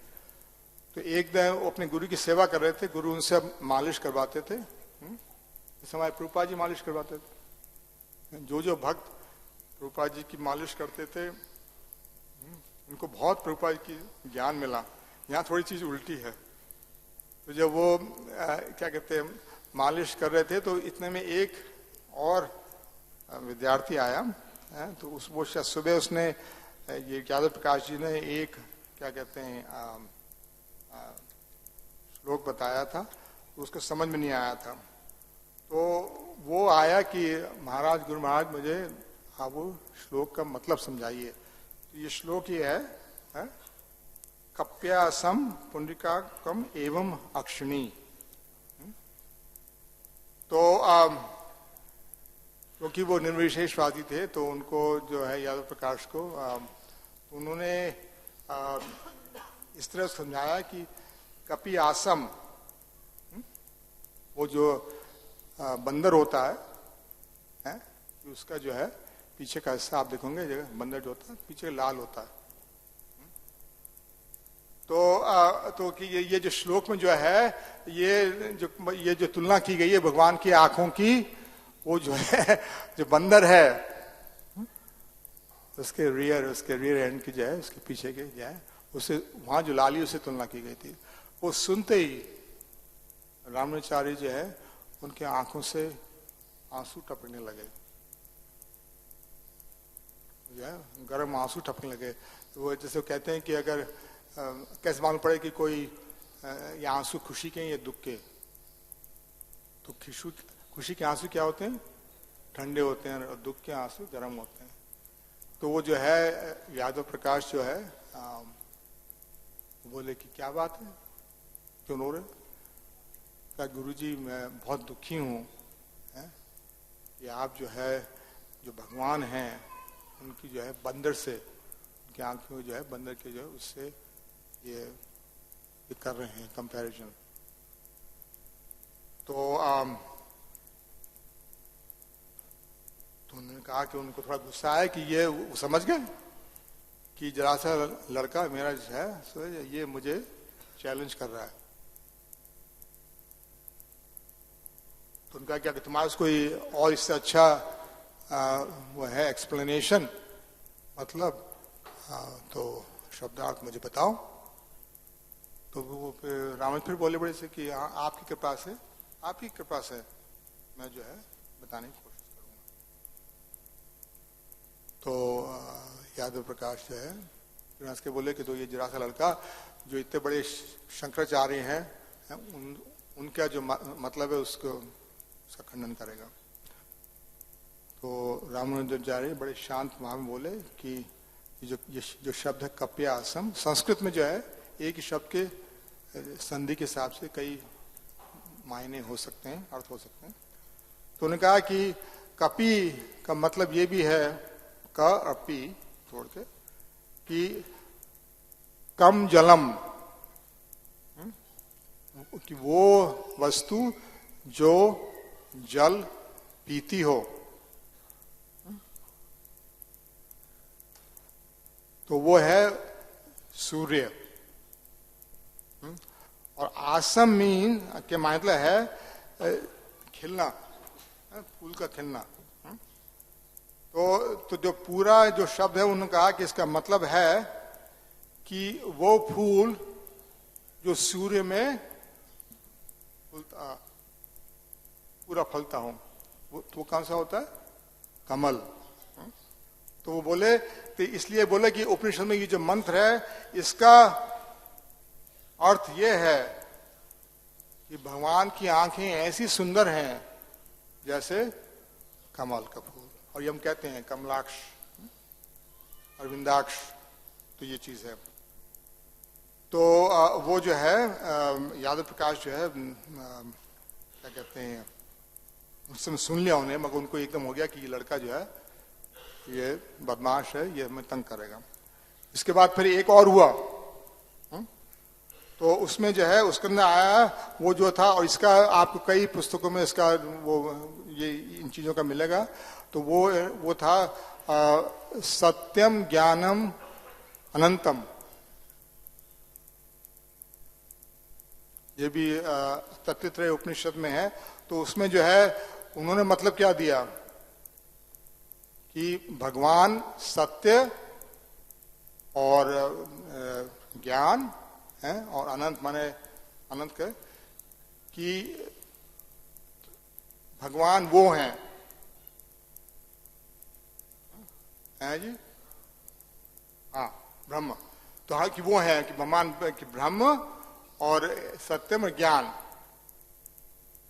तो एक दिन वो अपने गुरु की सेवा कर रहे थे, गुरु उनसे मालिश करवाते थे, इस समय प्रभुपाद जी मालिश करवाते थे। जो भक्त प्रभुपाद जी की मालिश करते थे उनको बहुत प्रभुपाद की ज्ञान मिला। यहाँ थोड़ी चीज उल्टी है। तो जब वो क्या कहते हैं मालिश कर रहे थे, तो इतने में एक और विद्यार्थी आया, तो वो सुबह उसने ये यादव प्रकाश जी ने एक क्या कहते हैं श्लोक बताया था, उसको समझ में नहीं आया था। तो वो आया कि महाराज, गुरु महाराज, मुझे आप वो श्लोक का मतलब समझाइए। तो ये श्लोक ये है कप्यासम पुंडरीकाक्षम एवं अक्षिणी। तो क्योंकि वो निर्विशेषवादी थे, तो उनको जो है यादव प्रकाश को उन्होंने इस तरह समझाया कि कपि आसम, वो जो बंदर होता है कि उसका जो है पीछे का हिस्सा आप देखोगे, बंदर जो होता है पीछे लाल होता है। तो कि ये जो श्लोक में जो है ये जो तुलना की गई है भगवान की आंखों की, वो जो है जो बंदर है उसके रियर एंड की जो है, उसके पीछे के जो है, उसे वहां जो लाली उसे तुलना की गई थी। वो सुनते ही रामानुजाचार्य जो है उनके आंखों से आंसू टपकने लगे, गर्म आंसू टपकने लगे। तो वो जैसे कहते हैं कि अगर कैसे मालूम पड़े कि कोई ये आंसू खुशी के या दुख के, तो खुशी के आंसू क्या होते हैं, ठंडे होते हैं, और दुख के आंसू गर्म होते हैं। तो वो जो है यादव प्रकाश जो है बोले कि क्या बात है, क्यों रो रहे? कहा गुरुजी मैं बहुत दुखी हूँ कि आप जो है जो भगवान हैं उनकी जो है बंदर से, उनकी आंखों में जो है बंदर के जो है उससे ये कर रहे हैं कंपैरिजन। तो उन्होंने कहा कि उनको थोड़ा गुस्सा आया कि ये समझ गए कि जरा सा लड़का मेरा जो है ये मुझे चैलेंज कर रहा है। तो उनका क्या, तुम्हारे कोई और इससे अच्छा वो है एक्सप्लेनेशन, मतलब तो शब्दार्थ मुझे बताओ। तो वो फिर रावण फिर बोले बड़े से कि हाँ, आपकी कृपा से, आपकी कृपा से मैं जो है बताने की कोशिश करूंगा। तो यादव प्रकाश जो है फिर हंस के बोले कि तो ये जरा सा लड़का जो इतने बड़े शंकराचार्य हैं, उनका जो मतलब है उसका खंडन करेगा। तो रामानुजाचार्य बड़े शांत भाव में बोले कि ये जो शब्द है कप्यासम, संस्कृत में जो है एक ही शब्द के संधि के हिसाब से कई मायने हो सकते हैं, अर्थ हो सकते हैं। तो उन्होंने कहा कि कपि का मतलब ये भी है, क और पी छोड़ के, कि कम जलम, कि वो वस्तु जो जल पीती हो। तो वो है सूर्य। और आसम मीन के मतलब है खिलना, फूल का खिलना। तो जो पूरा जो शब्द है उन्होंने कहा कि इसका मतलब है कि वो फूल जो सूर्य में पूरा फलता हो, वो कौन सा होता है? कमल। तो वो बोले, तो इसलिए बोले कि उपनिषद में ये जो मंत्र है इसका अर्थ ये है कि भगवान की आंखें ऐसी सुंदर हैं जैसे कमल का फूल, और ये हम कहते हैं कमलाक्ष, अरविंदाक्ष, तो ये चीज है। तो वो जो है यादव प्रकाश जो है क्या कहते हैं, उसने सुन लिया उन्हें, मगर उनको एकदम हो गया कि ये लड़का जो है ये बदमाश है, ये हमें तंग करेगा। इसके बाद फिर एक और हुआ, तो उसमें जो है उसके अंदर आया वो जो था, और इसका आपको कई पुस्तकों में इसका वो ये इन चीजों का मिलेगा। तो वो था सत्यम ज्ञानम अनंतम। ये भी तत्वत्रय उपनिषद में है। तो उसमें जो है उन्होंने मतलब क्या दिया कि भगवान सत्य और ज्ञान है, और अनंत माने अनंत के, कि भगवान वो हैं है जी, हाँ ब्रह्म। तो हाँ कि वो है कि भगवान कि ब्रह्म और सत्यम और ज्ञान।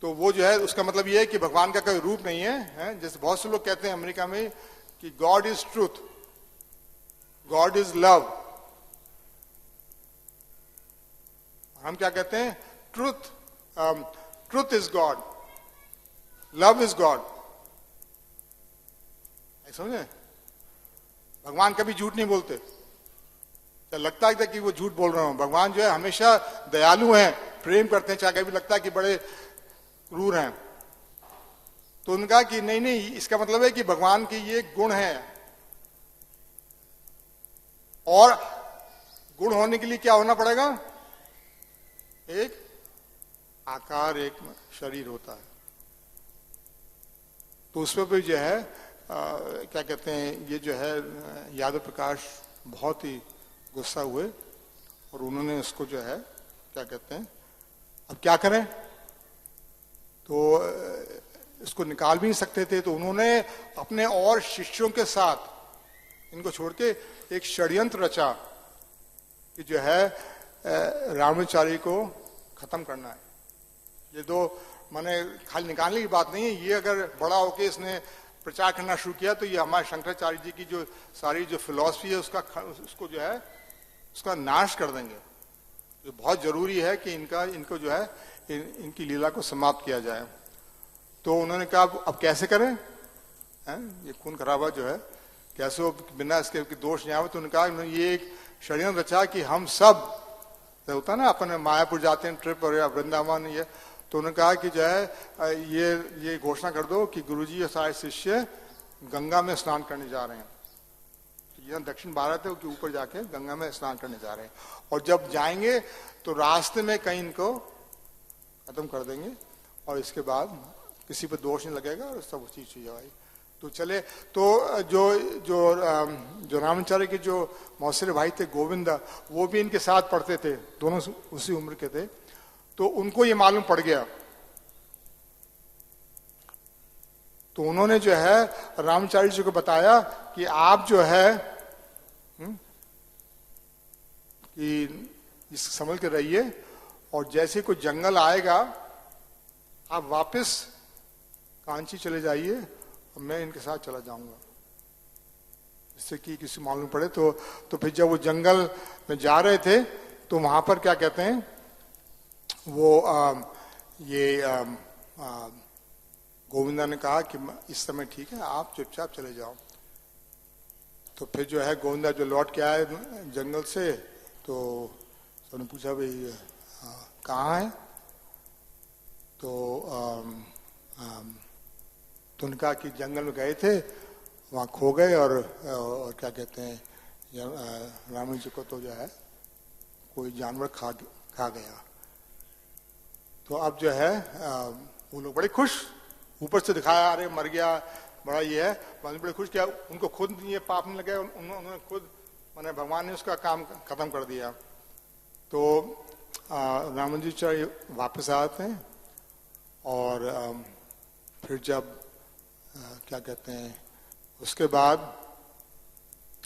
तो वो जो है उसका मतलब ये है कि भगवान का कोई रूप नहीं है, जैसे बहुत से लोग कहते हैं अमेरिका में कि God is truth, God is love. हम क्या कहते हैं? Truth, truth is God, love is God. समझे? भगवान कभी झूठ नहीं बोलते। तो लगता है कि वो झूठ बोल रहा हूं। भगवान जो है हमेशा दयालु हैं, प्रेम करते हैं, चाहे कभी लगता है कि बड़े क्रूर हैं। तो उनका कि नहीं नहीं, इसका मतलब है कि भगवान की ये गुण है, और गुण होने के लिए क्या होना पड़ेगा? एक आकार, एक शरीर होता है। तो उसमें भी जो है क्या कहते हैं, ये जो है यादव प्रकाश बहुत ही गुस्सा हुए, और उन्होंने उसको जो है क्या कहते हैं, अब क्या करें, तो इसको निकाल भी नहीं सकते थे। तो उन्होंने अपने और शिष्यों के साथ इनको छोड़ के एक षड्यंत्र रचा कि जो है रामानुजाचार्य को खत्म करना है। ये दो माने खाली निकालने की बात नहीं है, ये अगर बड़ा होके इसने प्रचार करना शुरू किया तो ये हमारे शंकराचार्य जी की जो सारी जो फिलॉसफी है उसको जो है उसका नाश कर देंगे। तो बहुत जरूरी है कि इनको जो है इनकी लीला को समाप्त किया जाए। तो उन्होंने कहा अब कैसे करें, ये खून खराबा जो है कैसे हो बिना इसके दोष नहीं आवे। तो उन्होंने कहा ये एक षड्यंत्र रचा कि हम सब होता ना अपन मायापुर जाते हैं ट्रिप और या वृंदावन, ये तो उन्होंने कहा कि जो है ये घोषणा कर दो कि गुरुजी और सारे शिष्य गंगा में स्नान करने जा रहे हैं। यहाँ दक्षिण भारत है उसके ऊपर जाके गंगा में स्नान करने जा रहे हैं, और जब जाएंगे तो रास्ते में कहीं इनको खत्म कर देंगे और इसके बाद किसी पर दोष नहीं लगेगा और सब चीज हो जाएगी। तो चले, तो जो जो जो रामाचार्य के जो मौसेरे भाई थे गोविंद, वो भी इनके साथ पढ़ते थे, दोनों उसी उम्र के थे। तो उनको ये मालूम पड़ गया, तो उन्होंने जो है रामाचार्य जी को बताया कि आप जो है कि इस संभल के रहिए, और जैसे कोई जंगल आएगा आप वापस कांची चले जाइए और मैं इनके साथ चला जाऊंगा, इससे कि किसी मालूम पड़े। तो फिर जब वो जंगल में जा रहे थे तो वहां पर क्या कहते हैं वो गोविंदा ने कहा कि इस समय ठीक है, आप चुपचाप चले जाओ। तो फिर जो है गोविंदा जो लौट के आए जंगल से, तो सबने पूछा भाई कहाँ है, तो उन्होंने कहा कि जंगल में गए थे, वहाँ खो गए, और क्या कहते हैं राम जी को तो जो है कोई जानवर खा गया। तो अब जो है वो लोग बड़े खुश, ऊपर से दिखाया अरे मर गया, बड़ा ये है, बड़े खुश किया, उनको खुद ये पाप नहीं लगे, उन्होंने खुद मैंने भगवान ने उसका काम खत्म कर दिया। तो राम जी वापस आते हैं, और फिर जब क्या कहते हैं उसके बाद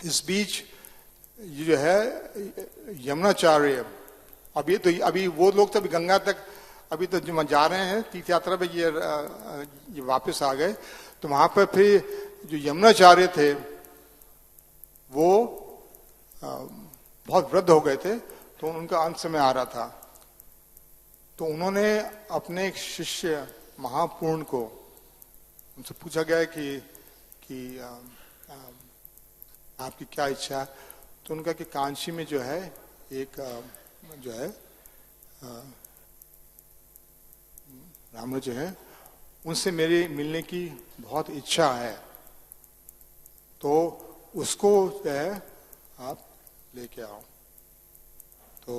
इस बीच ये जो है यमुनाचार्य, अभी वो लोग तो अभी गंगा तक अभी तो जो जा रहे हैं तीर्थ यात्रा पे, ये वापस आ गए। तो वहां पर फिर जो यमुनाचार्य थे वो बहुत वृद्ध हो गए थे, तो उनका अंत समय आ रहा था। तो उन्होंने अपने एक शिष्य महापूर्ण को उनसे पूछा गया कि आपकी क्या इच्छा है, तो उनका कि कांची में जो है एक जो है रामनुज है, उनसे मेरी मिलने की बहुत इच्छा है, तो उसको जो है आप लेके आओ। तो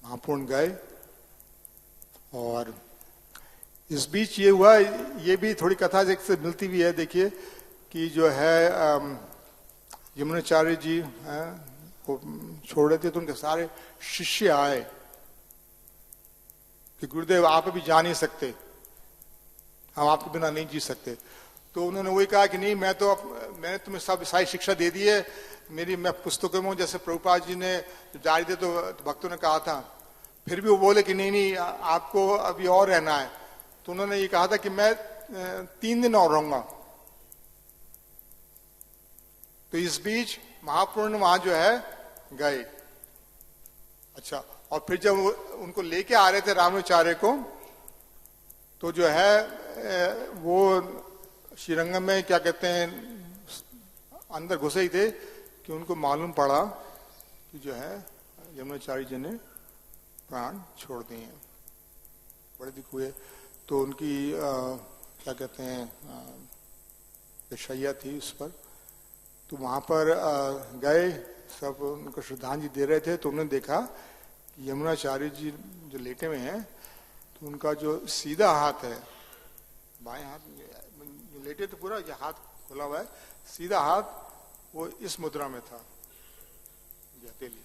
महापूर्ण गए, और इस बीच ये हुआ, ये भी थोड़ी कथा से मिलती भी है। देखिए कि जो है यमुनाचार्य जी को छोड़ रहे थे, तो उनके सारे शिष्य आए कि गुरुदेव आप अभी जा नहीं सकते, हम आपके बिना नहीं जी सकते। तो उन्होंने वही कहा कि नहीं, मैंने तुम्हें सब सारी शिक्षा दे दी है, मैं पुस्तकों में, जैसे प्रभुपाद जी ने जारी दे तो भक्तों ने कहा था, फिर भी वो बोले कि नहीं आपको अभी और रहना है। तो उन्होंने ये कहा था कि मैं 3 दिन और रहूंगा। तो इस बीच महापूर्ण वहां जो है गए। अच्छा, और फिर जब उनको लेके आ रहे थे रामाचार्य को, तो जो है वो श्रीरंगम में क्या कहते हैं अंदर घुसे ही थे कि उनको मालूम पड़ा कि जो है यमुनाचार्य जी ने प्राण छोड़ दिए हैं। बड़े दुख हुए। तो उनकी क्या कहते हैं शैया थी उस पर, तो वहां पर गए, सब उनको श्रद्धांजलि दे रहे थे। तो उन्होंने देखा कि यमुनाचार्य जी जो लेटे हुए हैं, तो उनका जो सीधा हाथ है, बाएं हाथ लेटे तो पूरा ये हाथ खुला हुआ है, सीधा हाथ वो इस मुद्रा में था, हथेली।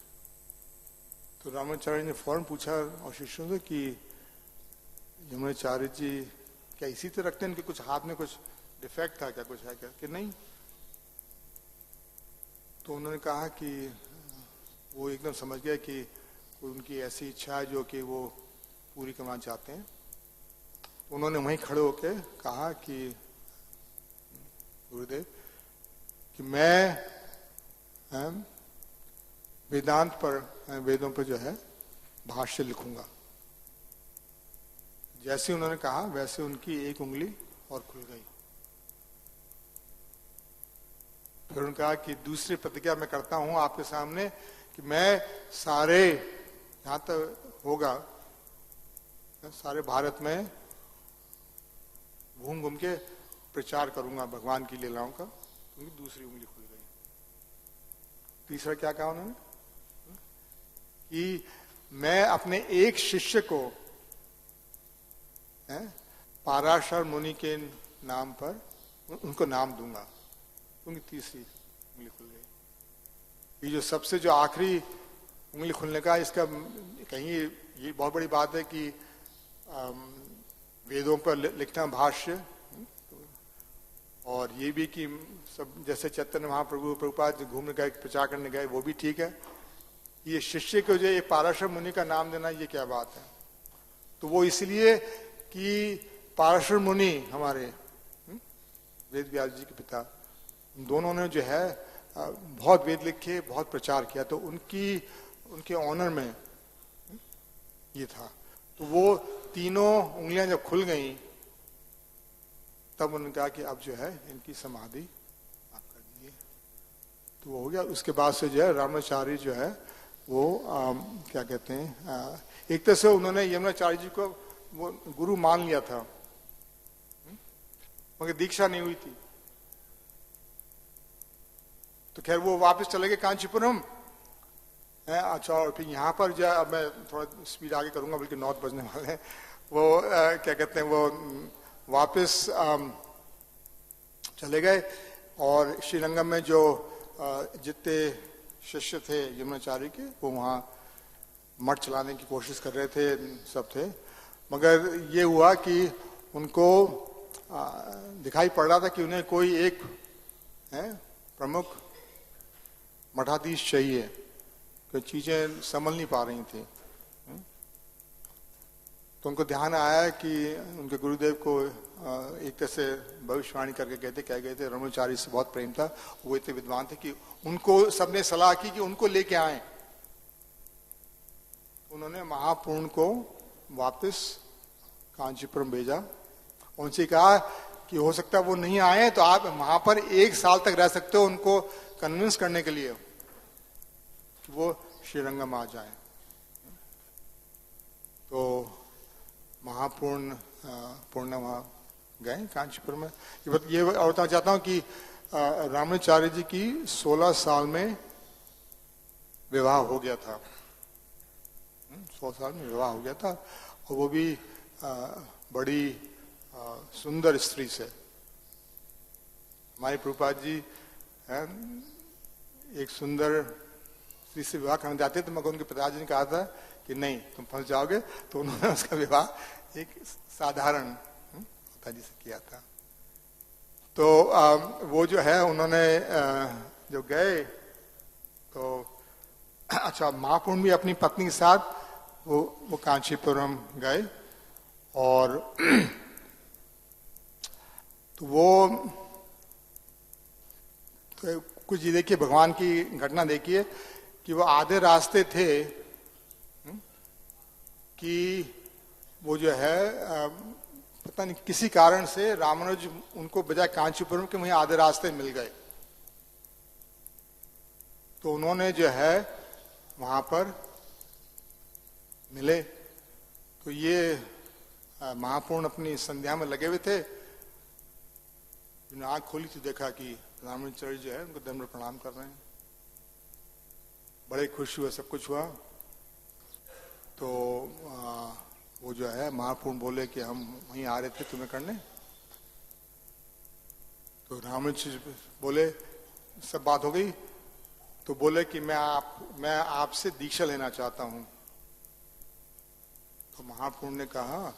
तो रामाचार्य ने फौरन पूछा और शिष्यों से कि यमुनाचार्य जी क्या इसी तरह रखते हैं, इनके कुछ हाथ में कुछ डिफेक्ट था क्या, कुछ है क्या, कि नहीं। तो उन्होंने कहा कि वो एकदम समझ गया कि उनकी ऐसी इच्छा है जो कि वो पूरी करना चाहते हैं। उन्होंने वहीं खड़े होकर कहा कि गुरुदेव कि मैं वेदांत पर, वेदों पर जो है भाष्य लिखूंगा। जैसे उन्होंने कहा वैसे उनकी एक उंगली और खुल गई। फिर उन्होंने कहा कि दूसरी प्रतिज्ञा मैं करता हूं आपके सामने कि मैं सारे यहां तक होगा सारे भारत में घूम घूम के प्रचार करूंगा भगवान की लीलाओं का, उनकी दूसरी उंगली खुल गई। तीसरा क्या कहा उन्होंने कि मैं अपने एक शिष्य को पाराशर मुनि के नाम पर उनको नाम दूंगा। उनकी तीसरी उंगली खुल गई। ये जो सबसे जो आखिरी उंगली खुलने का, इसका कहीं ये बहुत बड़ी बात है कि वेदों पर लिखना भाष्य, और ये भी कि सब जैसे चैतन्य महाप्रभु प्रभुपाद घूमने गए, प्रचार करने गए, वो भी ठीक है। ये शिष्य को जो ये पाराशर मुनि का नाम देना, ये क्या बात है? तो वो इसलिए कि पाराशर मुनि हमारे वेद व्यास जी के पिता, दोनों ने जो है बहुत वेद लिखे, बहुत प्रचार किया, तो उनके ऑनर में ये था। तो वो तीनों उंगलियां जब खुल गईं, तब उन्होंने कहा कि अब जो है इनकी समाधि आप कर दीजिए। तो वो हो गया। उसके बाद से जो है रामाचार्य जो है वो क्या कहते हैं, एक तरह से उन्होंने यमुनाचार्य जी को वो गुरु मान लिया था, मगर दीक्षा नहीं हुई थी। तो खैर वो वापस चले गए कांचीपुरम। अच्छा, और फिर यहाँ पर जो, अब मैं थोड़ा स्पीड आगे करूंगा, बल्कि 9 बजने वाले हैं। वो क्या कहते हैं, वो वापस चले गए, और श्रीरंगम में जो जितने शिष्य थे यमुनाचार्य के, वो वहाँ मठ चलाने की कोशिश कर रहे थे, सब थे। मगर ये हुआ कि उनको दिखाई पड़ रहा था कि उन्हें कोई एक प्रमुख मठाधीश चाहिए, कि चीजें संभल नहीं पा रही थी। तो उनको ध्यान आया कि उनके गुरुदेव को एक तरह से भविष्यवाणी करके कह गए थे, रमणाचार्य से बहुत प्रेम था, वो इतने विद्वान थे कि उनको सबने सलाह की कि उनको लेके आए। उन्होंने महापूर्ण को वापस कांचीपुरम भेजा। उनसे कहा कि हो सकता है वो नहीं आए तो आप वहां पर 1 साल तक रह सकते हो, उनको कन्विंस करने के लिए कि वो श्रीरंगम आ जाए। तो पूर्ण वहां गए कांचीपुर में। ये बताना चाहता हूं कि रामाचार्य जी की 16 साल में विवाह हो गया था। 16 साल में विवाह हो गया था, और वो भी बड़ी सुंदर स्त्री से। हमारे प्रभुपाद जी एक सुंदर स्त्री से विवाह करना चाहते थे, मगर उनके पिताजी ने कहा था कि नहीं, तुम फंस जाओगे। तो उन्होंने उसका विवाह एक साधारण पिताजी से किया था। तो वो जो है उन्होंने जो गए, तो अच्छा, महापूर्ण भी अपनी पत्नी के साथ वो कांचीपुरम गए, और तो वो तो कुछ ये देखिए, भगवान की घटना देखिए कि वो आधे रास्ते थे कि वो जो है पता नहीं किसी कारण से रामानुज उनको बजाय कांचीपुरम के वहीं आधे रास्ते मिल गए। तो उन्होंने जो है वहां पर मिले। तो ये महापूर्ण अपनी संध्या में लगे हुए थे। आंख खोली तो देखा कि रामानुजाचार्य जो है उनको दंड प्रणाम कर रहे हैं। बड़े खुश हुए, सब कुछ हुआ। तो वो जो है महापूर्ण बोले कि हम वहीं आ रहे थे तुम्हें करने। तो रामानुज बोले, सब बात हो गई। तो बोले कि मैं आपसे दीक्षा लेना चाहता हूं। तो महापूर्ण ने कहा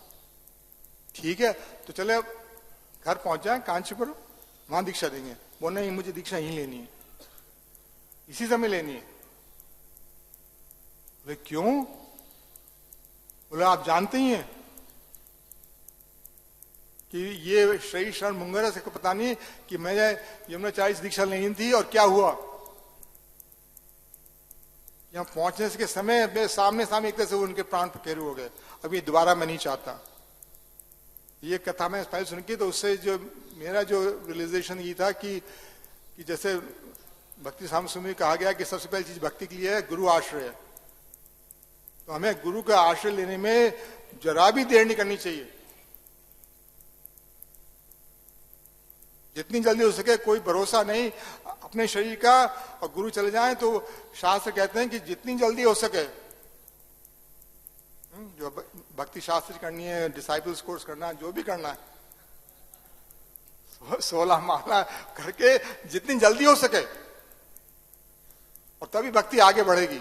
ठीक है, तो चले अब घर पहुंच जाए कांचीपुरम, वहां दीक्षा देंगे। बोले नहीं, मुझे दीक्षा यहीं लेनी है, इसी समय लेनी है। बोले क्यों? बोले आप जानते ही हैं कि ये श्री शरण मुंगरा से को पता नहीं कि मैंने यमुनाचार्य से दीक्षा लेनी थी, और क्या हुआ, यहां पहुंचने के समय मेरे सामने एक तरह से उनके प्राण पखेरु हो गए। अब ये दोबारा मैं नहीं चाहता। ये कथा मैं पहले सुन की, तो उससे जो मेरा जो रियलाइजेशन ये था कि जैसे भक्ति साम में कहा गया कि सबसे पहली चीज भक्ति के लिए है गुरु आश्रय। तो हमें गुरु का आश्रय लेने में जरा भी देर नहीं करनी चाहिए। जितनी जल्दी हो सके, कोई भरोसा नहीं अपने शरीर का, और गुरु चले जाएं तो शास्त्र कहते हैं कि जितनी जल्दी हो सके, जो भक्ति शास्त्र करनी है, डिसाइपल्स कोर्स करना है, जो भी करना है, 16 माला करके जितनी जल्दी हो सके, और तभी भक्ति आगे बढ़ेगी।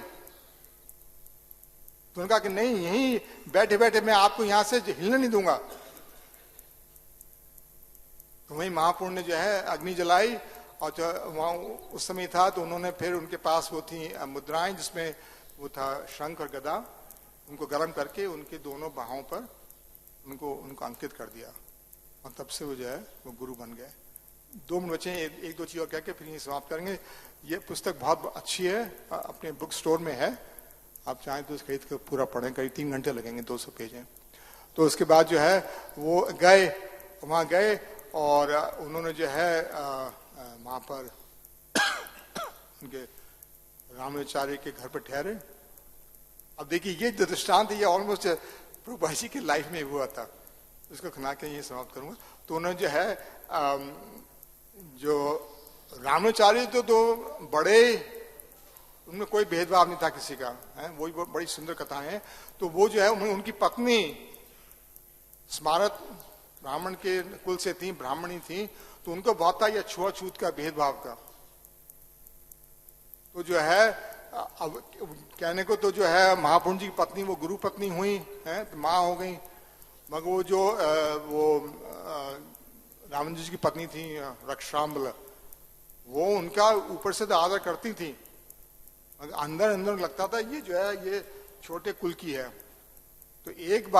तो उन्होंने कहा कि नहीं, यहीं बैठे बैठे मैं आपको यहां से हिलने नहीं दूंगा। तो वही महापुरुष ने जो है अग्नि जलाई, और जो वहां उस समय था तो उन्होंने फिर उनके पास वो थी मुद्राएं, जिसमें वो था शंख और गदा, उनको गर्म करके उनके दोनों बाहों पर उनको अंकित कर दिया, और तब से वो जो है वो गुरु बन गए। 2 मिनट बचे, एक दो चीज और कह के फिर ये समाप्त करेंगे। ये पुस्तक बहुत अच्छी है, अपने बुक स्टोर में है, आप चाहें तो खरीद कर पूरा पढ़ें, करीब 3 घंटे लगेंगे, 200 पेज हैं। तो उसके बाद जो है वो गए, वहां गए और उन्होंने जो है वहां पर उनके रामाचार्य के घर पर ठहरे। अब देखिए ये जो दृष्टांत है, ये ऑलमोस्ट प्रभुपाद जी की लाइफ में हुआ था, इसको खना के ये समाप्त करूंगा। तो उन्होंने जो है जो रामाचार्य तो 2 बड़े, उनमें कोई भेदभाव नहीं था किसी का, है वही बड़ी सुंदर कथाएं हैं। तो वो जो है उनकी पत्नी स्मारत ब्राह्मण के कुल से थी, ब्राह्मणी थी, तो उनको बहुत था यह छुआछूत का, भेदभाव का। तो जो है अब कहने को तो जो है महापुरुष जी की पत्नी वो गुरु पत्नी हुई है, तो माँ हो गई, मगर वो जो वो रामन जी की पत्नी थी रक्षाम्बल, वो उनका ऊपर से तो आदर करती थी, मगर अंदर अंदर लगता था ये जो है ये छोटे कुल की है। तो एक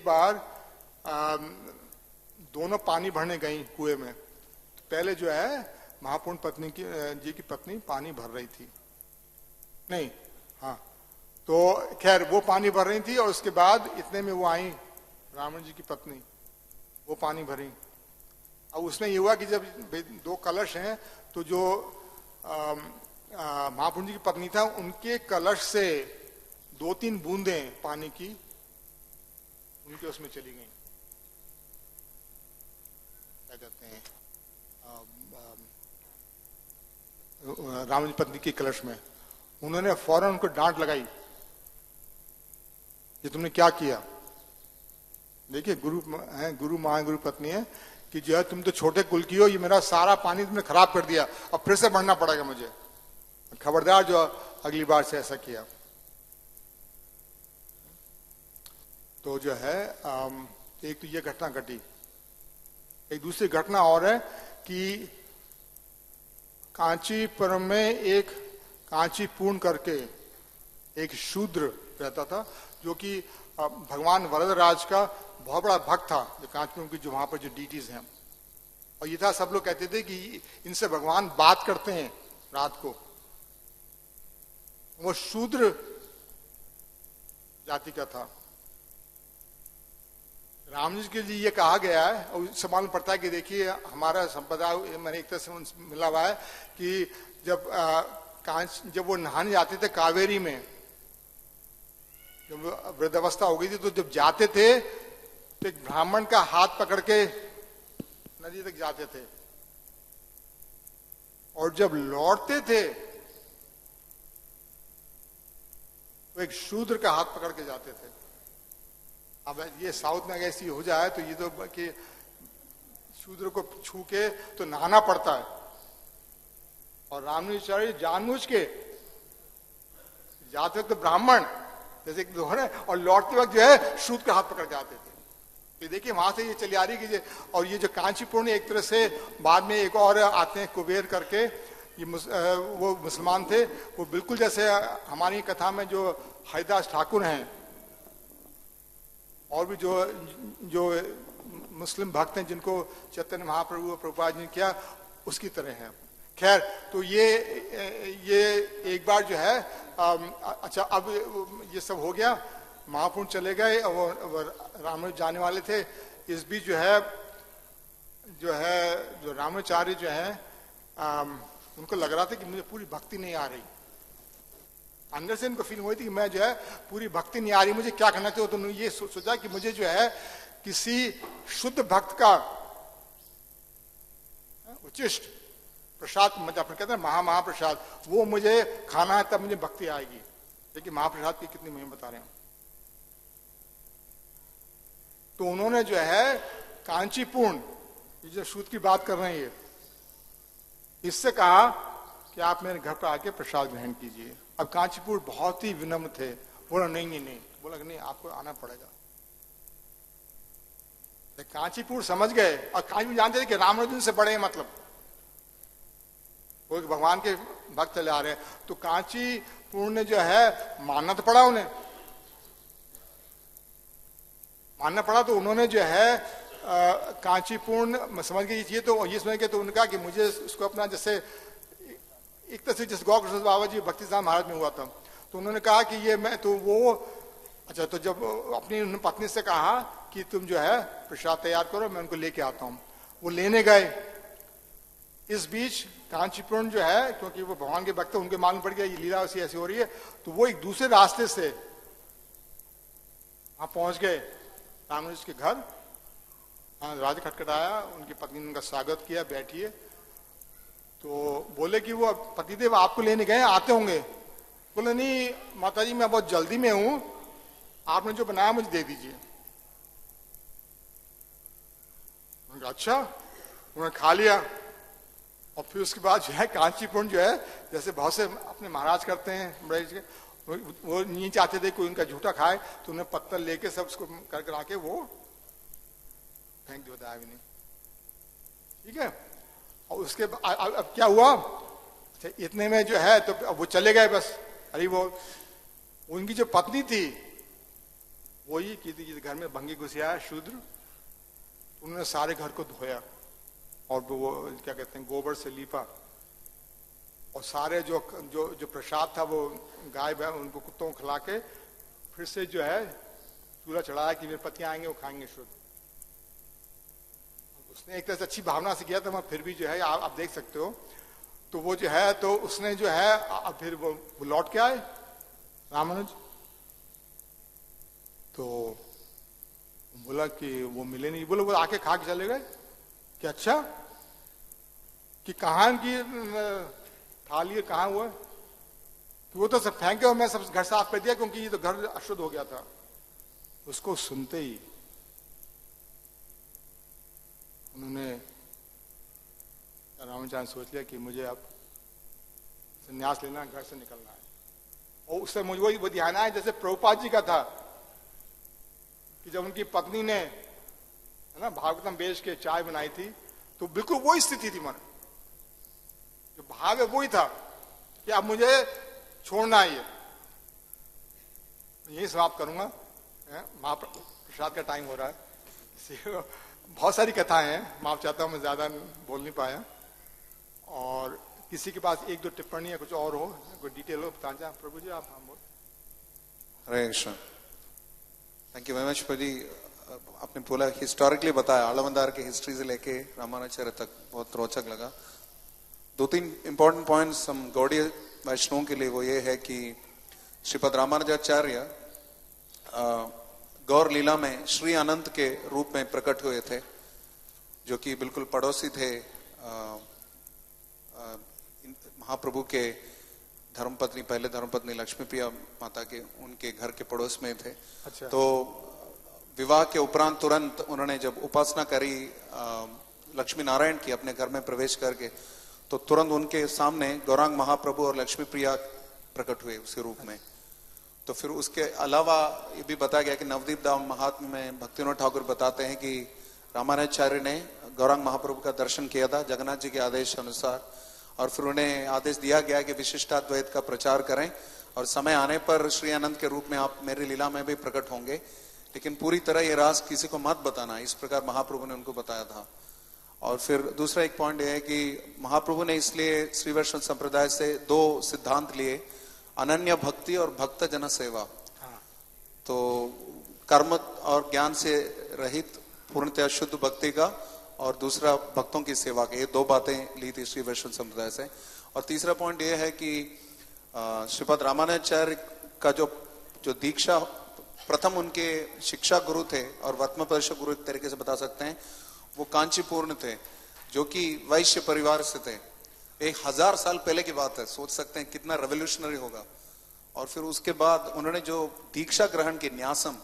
बार दोनों पानी भरने गई कुएं में। तो पहले जो है महापुरुष पत्नी जी की पत्नी पानी भर रही थी, नहीं हाँ, तो खैर वो पानी भर रही थी, और उसके बाद इतने में वो आई रावण जी की पत्नी, वो पानी भरी। अब उसमें ये हुआ कि जब 2 कलश हैं, तो जो महापुरुष जी की पत्नी था, उनके कलश से 2-3 बूंदें पानी की उनके उसमें चली गई, क्या कहते हैं राम जी पत्नी की कलश में। उन्होंने फौरन उनको डांट लगाई, ये तुमने क्या किया। देखिए गुरु मां गुरु पत्नी है कि जो है तुम तो छोटे कुल की हो, ये मेरा सारा पानी तुमने खराब कर दिया, अब फिर से बढ़ना पड़ेगा मुझे, खबरदार जो अगली बार से ऐसा किया। तो जो है एक तो ये घटना घटी। एक दूसरी घटना और है कि कांचीपुरम में एक कांची पूर्ण करके एक शूद्र रहता था, जो कि भगवान वरदराज का बहुत बड़ा भक्त था, जो कांचीपुरम की जो वहां पर जो डीटीज हैं। और ये था, सब लोग कहते थे कि इनसे भगवान बात करते हैं रात को। वो शूद्र जाति का था। राम जी के लिए ये कहा गया है, और इससे मालूम पड़ता है कि देखिए हमारा संप्रदाय मैंने एक तरह से मिला हुआ है कि जब वो नहाने जाते थे कावेरी में, जब वृद्धावस्था हो गई थी, तो जब जाते थे तो एक ब्राह्मण का हाथ पकड़ के नदी तक जाते थे, और जब लौटते थे तो एक शूद्र का हाथ पकड़ के जाते थे। अब ये साउथ में ऐसी हो जाए तो ये तो कि शूद्र को छू के तो नहाना पड़ता है, और रामाचार्य जानबूझ के जाते वक्त तो ब्राह्मण जैसे दोहरे, और लौटते वक्त जो है शूद्र का हाथ पकड़ के आते थे। तो देखिए वहां से ये चली आ रही कि और ये जो कांचीपुरम एक तरह से बाद में एक और आते हैं कुबेर करके, ये वो मुसलमान थे, वो बिल्कुल जैसे हमारी कथा में जो हरिदास ठाकुर हैं और भी जो मुस्लिम भक्त हैं जिनको चैतन्य महाप्रभु और प्रभुपाद जी ने किया, उसकी तरह है। खैर, तो ये एक बार जो है अच्छा, अब ये सब हो गया, महापुरुष चले गए और राम जाने वाले थे। इस बीच जो रामाचार्य जो है उनको लग रहा था कि मुझे पूरी भक्ति नहीं आ रही, अंदर से इनको फीलिंग हुई थी कि मैं जो है पूरी भक्ति नहीं आ रही, मुझे क्या करना चाहिए। तो उन्होंने ये सोचा कि मुझे जो है किसी शुद्ध भक्त का उचिष्ट प्रसाद, मतलब अपन कहते हैं महाप्रसाद, वो मुझे खाना है तब मुझे भक्ति आएगी। देखिए महाप्रसाद की कितनी महिमा बता रहे हैं। तो उन्होंने जो है कांचीपूर्ण, ये जो सूत की बात कर रहे हैं ये, इससे कहा कि आप मेरे घर पर आके प्रसाद ग्रहण कीजिए। अब कांचीपुर बहुत ही विनम्र थे, बोला नहीं, बोला कि नहीं आपको आना पड़ेगा। कांचीपुर समझ गए, और कांचीपुर जानते थे कि रामानुजन से बड़े मतलब वो भगवान के भक्त चले आ रहे हैं, तो कांचीपुर ने जो है मानना तो पड़ा, उन्हें मानना पड़ा। तो उन्होंने जो है कांचीपुर समझ गए ये, तो ये समझ गए, तो उन्होंने कहा कि मुझे उसको अपना, जैसे एक तरह से जैसे गौ कृष्ण बाबा जी भक्ति साहब महाराज में हुआ था, तो उन्होंने कहा कि ये मैं तो वो, अच्छा तो जब अपनी पत्नी से कहा कि तुम जो है प्रसाद तैयार करो, मैं उनको लेके आता हूँ, वो लेने गए। इस बीच कांचीपुर जो है, क्योंकि वो भगवान के भक्त, उनके मालूम पड़ गया ये लीला ऐसी ऐसी हो रही है, तो वो एक दूसरे रास्ते से वहां पहुंच गए रामानुज के घर। हाँ, राज खटखटाया, उनकी पत्नी ने उनका स्वागत किया, बैठिए। तो बोले कि वो पतिदेव आपको लेने गए, आते होंगे। बोले नहीं माताजी, मैं बहुत जल्दी में हूं, आपने जो बनाया मुझे दे दीजिए। अच्छा, उन्होंने खा लिया। और फिर उसके बाद जो है कांचीपुर जो है, जैसे बहुत से अपने महाराज करते हैं बड़े, वो नहीं चाहते थे कोई उनका झूठा खाए, तो उन्हें पत्थर लेके सब उसको कर करा के वो फेंक दिया था, भी नहीं। ठीक है, और उसके अब क्या हुआ, इतने में जो है तो अब वो चले गए बस। अरे वो उनकी जो पत्नी थी वही की थी, घर में भंगी घुसिया शूद्र, उन्होंने सारे घर को धोया और वो क्या कहते हैं गोबर से लीपा, और सारे जो जो जो प्रसाद था वो गाय उनको कुत्तों को खिला के फिर से जो है चूल्हा चढ़ाया कि मेरे पति आएंगे वो खाएंगे शुद्ध। उसने एक तरह से अच्छी भावना से किया था, मगर फिर भी जो है आप देख सकते हो, तो वो जो है तो उसने जो है फिर वो लौट के आए रामानुज। तो बोला कि वो मिले नहीं, बोले वो आके खा के चले गए कि अच्छा कि कहाँ की थाली कहाँ हुआ, तो वो तो सब फेंके और मैं सब घर साफ कर दिया क्योंकि ये तो घर अशुद्ध हो गया था। उसको सुनते ही उन्होंने रामाचार्य सोच लिया कि मुझे अब संन्यास लेना, घर से निकलना है। और उससे मुझे वही ध्यान आया जैसे प्रभुपाद जी का था कि जब उनकी पत्नी ने है ना भागवतम बेच के चाय बनाई थी, तो बिल्कुल वही स्थिति थी मन, जो भाव है वही था कि अब मुझे छोड़ना है। ये यही समाप्त करूंगा, महाप्रसाद का टाइम हो रहा है। बहुत सारी कथाएं हैं, माफ चाहता हूं मैं ज्यादा बोल नहीं पाया। और किसी के पास एक दो टिप्पणी या कुछ और हो, कोई डिटेल हो बता जाए प्रभु जी आप। हम बोल Hare Krishna. Thank you very much प्रभु जी। आपने बोला हिस्टोरिकली बताया, आलमंदार के हिस्ट्री से लेके रामानुजाचार्य तक, बहुत रोचक लगा। दो तीन इंपॉर्टेंट पॉइंट्स हम गौड़ीय वैष्णवों के लिए, वो ये है कि श्रीपद रामानुजाचार्य गौर लीला में श्री अनंत के रूप में प्रकट हुए थे, जो कि बिल्कुल पड़ोसी थे महाप्रभु के धर्मपत्नी, पहले धर्मपत्नी लक्ष्मी प्रिया माता के, उनके घर के पड़ोस में थे। अच्छा। तो विवाह के उपरांत तुरंत उन्होंने जब उपासना करी लक्ष्मी नारायण की अपने घर में प्रवेश करके, तो तुरंत उनके सामने गौरांग महाप्रभु और लक्ष्मी प्रिया प्रकट हुए उसी रूप में। तो फिर उसके अलावा ये भी बताया गया कि नवदीप धाम महात्म्य में भक्तिविनोद ठाकुर बताते हैं कि रामानुजाचार्य ने गौरांग महाप्रभु का दर्शन किया था जगन्नाथ जी के आदेश अनुसार, और फिर उन्हें आदेश दिया गया कि विशिष्टाद्वैत का प्रचार करें और समय आने पर श्री अनंत के रूप में आप मेरी लीला में भी प्रकट होंगे, लेकिन पूरी तरह ये राज किसी को मत बताना, इस प्रकार महाप्रभु ने उनको बताया था। और फिर दूसरा एक पॉइंट है कि महाप्रभु ने इसलिए श्री वैष्णव संप्रदाय से दो सिद्धांत लिए, अनन्य भक्ति और भक्त जन सेवा। तो कर्म और ज्ञान से रहित पूर्णतः शुद्ध भक्ति का, और दूसरा भक्तों की सेवा का, ये दो बातें ली थी श्री वैष्णव संप्रदाय से। और तीसरा पॉइंट ये है कि श्रीपद रामानुजाचार्य का जो दीक्षा, प्रथम उनके शिक्षा गुरु थे और वर्तमान परिषद गुरु एक तरीके से बता सकते हैं, वो कांचीपुर थे, जो कि वैश्य परिवार से थे। 1000 साल पहले की बात है, सोच सकते हैं कितना रेवोल्यूशनरी होगा। और फिर उसके बाद उन्होंने जो दीक्षा ग्रहण की न्यासम,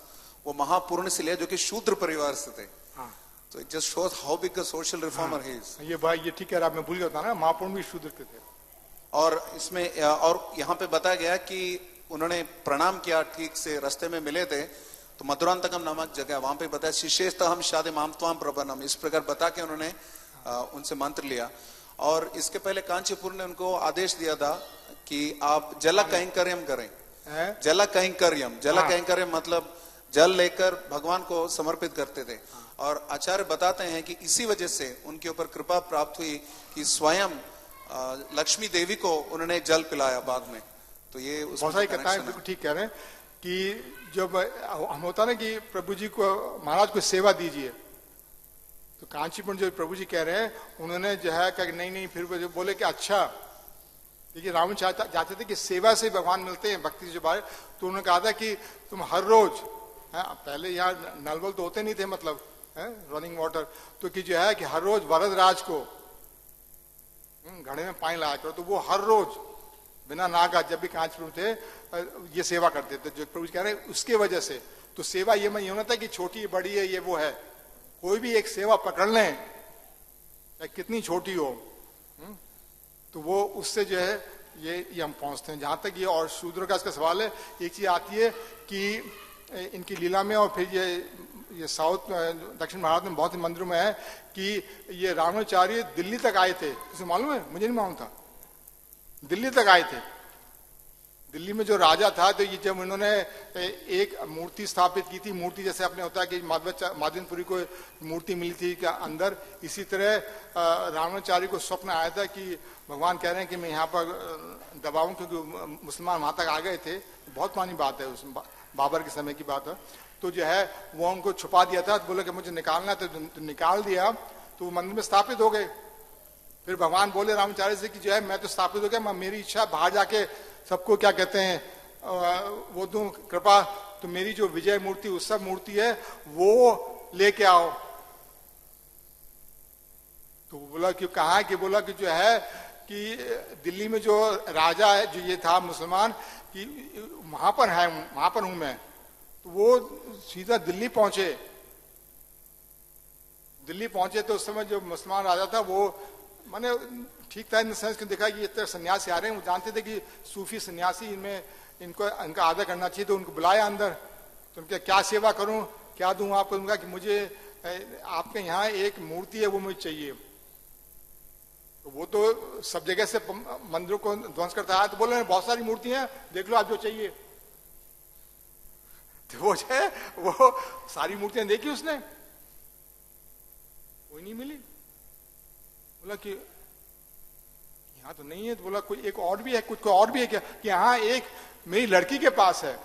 वो महापूर्ण से लिया जो कि शूद्र परिवार से थे। हाँ। तो it just shows how big a social reformer he is. ये भाई ये ठीक है, आप मैं भूल गया था ना, महापूर्ण भी शूद्र के थे। और इसमें और यहाँ पे बताया गया कि उन्होंने प्रणाम किया, ठीक से रास्ते में मिले थे तो मधुरांतकम नामक जगह, वहां पे बताया शिशेष हम शादे माम त्वाम प्रबनम, इस प्रकार बता के उन्होंने उनसे मंत्र लिया। और इसके पहले कांचीपुर ने उनको आदेश दिया था कि आप जल कैंकर्यम करें। जल कैंकर्यम, जल कैंकर्यम मतलब जल लेकर भगवान को समर्पित करते थे। और आचार्य बताते हैं कि इसी वजह से उनके ऊपर कृपा प्राप्त हुई कि स्वयं लक्ष्मी देवी को उन्होंने जल पिलाया बाद में। तो ये बहुत सारी कथाएं बिल्कुल ठीक कह रहे हैं कि जब हम होता ना कि प्रभु जी को, महाराज को सेवा दीजिए, तो कांचीपुर जो प्रभु जी कह रहे हैं, उन्होंने जो है कहा नहीं, फिर वो बोले कि अच्छा, देखिए रावण चाहते थे कि सेवा से भगवान मिलते हैं, भक्ति से बाहर। तो उन्होंने कहा था कि तुम हर रोज, पहले यहाँ नल वल तो होते नहीं थे, मतलब रनिंग वाटर, तो कि जो है कि हर रोज वरदराज को घड़े में पानी लाया करो। तो वो हर रोज बिना नागा, जब भी कांचपुर थे, ये सेवा करते थे, जो प्रभु जी कह रहे हैं उसके वजह से। तो सेवा ये मैं होना था कि छोटी बड़ी है, ये वो है, कोई भी एक सेवा पकड़ लें चाहे कितनी छोटी हो, तो वो उससे जो है ये हम पहुंचते हैं। जहां तक ये और शूद्र का इसका सवाल है, एक चीज आती है कि इनकी लीला में, और फिर ये साउथ दक्षिण भारत में बहुत ही मंदिरों में है कि ये रामाचार्य दिल्ली तक आए थे। किसे मालूम है? मुझे नहीं मालूम था। दिल्ली तक आए थे। दिल्ली में जो राजा था, तो ये जब उन्होंने एक मूर्ति स्थापित की थी, मूर्ति जैसे अपने होता है कि माधवनपुरी को मूर्ति मिली थी क्या अंदर, इसी तरह रामाचार्य को स्वप्न आया था कि भगवान कह रहे हैं कि मैं यहाँ पर दबाऊं, क्योंकि मुसलमान वहां तक आ गए थे। बहुत पुरानी बात है, उस बाबर के समय की बात है। तो जो है वो उनको छुपा दिया था, तो बोला कि मुझे निकालना है, तो निकाल दिया, तो वो मंदिर में स्थापित हो गए। फिर भगवान बोले रामाचार्य से कि जो है मैं तो स्थापित हो गया, मेरी इच्छा बाहर जाके सबको क्या कहते हैं वो दूं कृपा, तो मेरी जो विजय मूर्ति उत्सव मूर्ति है वो लेके आओ। तो बोला कि कहा कि बोला कि जो है कि दिल्ली में जो राजा है, जो ये था मुसलमान, कि वहां पर है, वहां पर हूं मैं। तो वो सीधा दिल्ली पहुंचे। दिल्ली पहुंचे तो उस समय जो मुसलमान राजा था वो माने ठीक था इन सेंस कि देखा कि इतने सन्यासी आ रहे हैं, वो जानते थे कि सूफी सन्यासी इनमें इनका आदर करना चाहिए, तो उनको बुलाया अंदर। तो उनके क्या सेवा करूं, क्या दूं आपको? उनका कि मुझे आपके यहाँ एक मूर्ति है, वो मुझे चाहिए। तो वो तो सब जगह से मंदिरों को ध्वंस करता है, तो बोले बहुत सारी मूर्तियां, देख लो आप जो चाहिए। तो वो जो है वो सारी मूर्तियां देखी उसने, कोई नहीं मिली। बोला कि यहाँ तो नहीं है। तो बोला कोई एक और भी है, कुछ कोई और भी है क्या? कि हाँ, एक मेरी लड़की के पास है,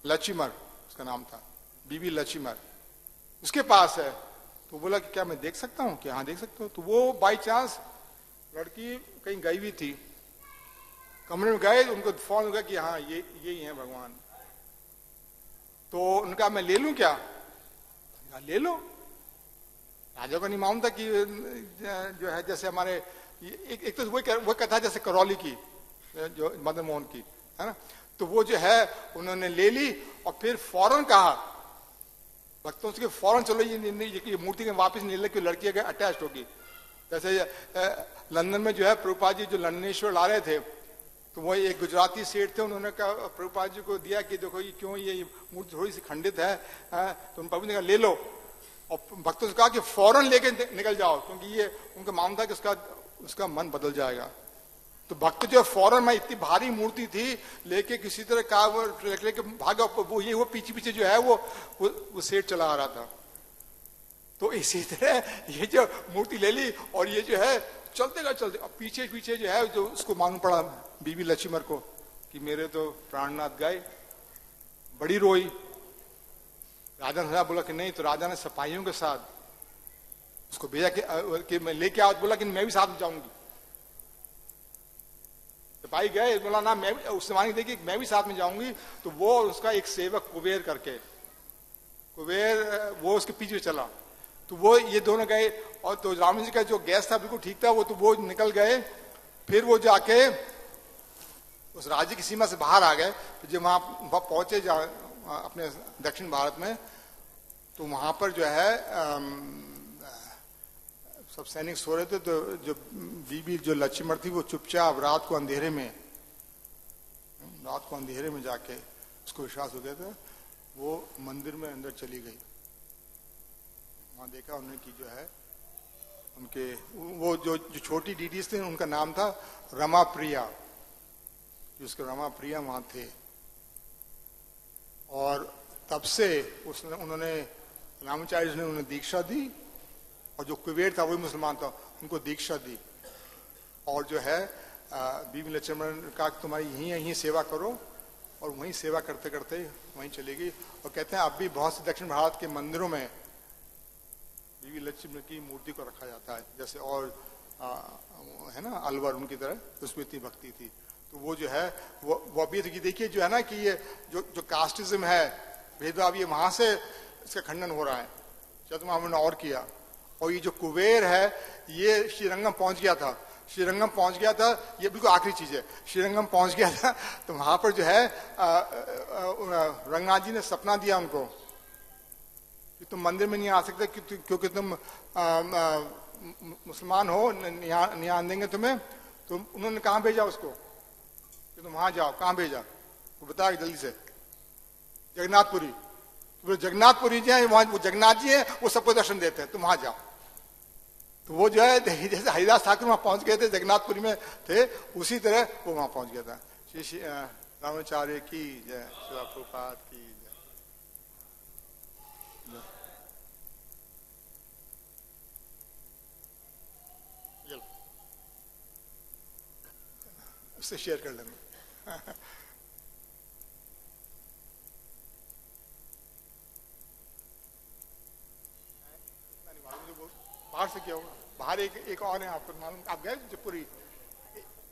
लक्ष्मर उसका नाम था, बीबी लक्ष्मर, उसके पास है। तो बोला कि क्या मैं देख सकता हूँ? कि हाँ देख सकता हूँ। तो वो बाई चांस लड़की कहीं गई हुई थी, कमरे में गए, उनको फोन लगा कि हाँ ये ही है भगवान। तो उनका मैं ले लूं क्या? ले लो। राजा को नहीं मालूम था कि जो है जैसे हमारे एक तो वो कथा जैसे करौली की, जो मदन मोहन की है ना, तो वो जो है उन्होंने ले ली और फिर फौरन कहा भक्तों से, फौरन चलो ये मूर्ति के वापस नहीं ले, लड़की अगर अटैच होगी। जैसे लंदन में जो है प्रभुपाद जी जो लंदनेश्वर ला रहे थे, तो वो एक गुजराती सेठ थे, उन्होंने कहा प्रभुपाद जी को दिया कि देखो ये क्यों ये मूर्ति थोड़ी सी खंडित है, तो उन प्रभु ने कहा ले लो। और भक्तों से कहा कि फौरन लेके निकल जाओ, क्योंकि ये उनका मानना था कि उसका मन बदल जाएगा। तो भक्त जो फौरन, मैं इतनी भारी मूर्ति थी लेके किसी तरह का लेके भागा, वो पीछे जो है वो सेठ चला आ रहा था। तो इसी तरह ये जो मूर्ति ले ली और ये जो है चलते और पीछे जो है जो उसको मालूम पड़ा बीबी लक्ष्मर को कि मेरे तो प्राणनाथ गए, बड़ी रोई। राजा ने बोला कि नहीं, तो राजा ने सिपाहियों के साथ उसको भेजा कि मैं लेके आओ। बोला कि मैं भी साथ में जाऊंगी। सिपाही गए, बोला ना मैं, उससे मांगी देखी मैं भी साथ में जाऊंगी। तो वो उसका एक सेवक कुबेर करके, कुबेर वो उसके पीछे चला। तो वो ये दोनों गए, और तो राम जी का जो गैस था बिल्कुल ठीक था, वो निकल गए। फिर वो जाके उस राज्य की सीमा से बाहर आ गए। तो जब वहां पहुंचे अपने दक्षिण भारत में, तो वहां पर जो है सब सैनिक सो रहे थे। तो जो बीबी जो लक्ष्मण थी वो चुपचाप रात को अंधेरे में जाके, उसको विश्वास हो गया था, वो मंदिर में अंदर चली गई। वहां देखा उन्होंने कि जो है उनके वो जो छोटी डीडीज थे उनका नाम था रमा प्रिया, जिसके रमा प्रिया वहां थे। और तब से उन्होंने रामाचार्य ने उन्हें दीक्षा दी, और जो कुबेर था वही मुसलमान था, उनको दीक्षा दी। और जो है बीबी लक्ष्मण का तुम्हारी यहीं सेवा करो, और वहीं सेवा करते करते वहीं चली गई। और कहते हैं अब भी बहुत से दक्षिण भारत के मंदिरों में बीबी लक्ष्मण की मूर्ति को रखा जाता है, जैसे और है ना अलवर उनकी तरह, उसमें इतनी भक्ति थी। तो वो जो है वो अभी देखिए जो है ना कि ये जो कास्टिज्म है, भेदभाव, ये वहां से इसका खंडन हो रहा है। चतुर्माम ने और किया। और ये जो कुबेर है ये श्रीरंगम पहुंच गया था, ये बिल्कुल आखिरी चीज है। श्रीरंगम पहुंच गया था, तो वहां पर जो है रंगनाथ जी ने सपना दिया उनको कि तुम मंदिर में नहीं आ सकते क्योंकि तुम मुसलमान हो, नहीं आने देंगे तुम्हें। तो उन्होंने कहाँ भेजा उसको कि तुम वहां जाओ। कहाँ भेजा वो बताया जल्दी से, जगन्नाथपुरी। जगन्नाथपुरी जी हैं वहां, वो जगन्नाथ जी हैं, वो सबको दर्शन देते हैं, तुम वहां जाओ। तो वो जो है जैसे हरिदास ठाकुर वहां पहुंच गए थे, जगन्नाथपुरी में थे, उसी तरह वो वहां पहुंच गया था। श्री रामाचार्य की जय, श्रील प्रभुपाद की जय। उससे शेयर कर लेंगे। बाहर से क्या होगा, बाहर एक और है, आपको मालूम, आप गए जयपुरी,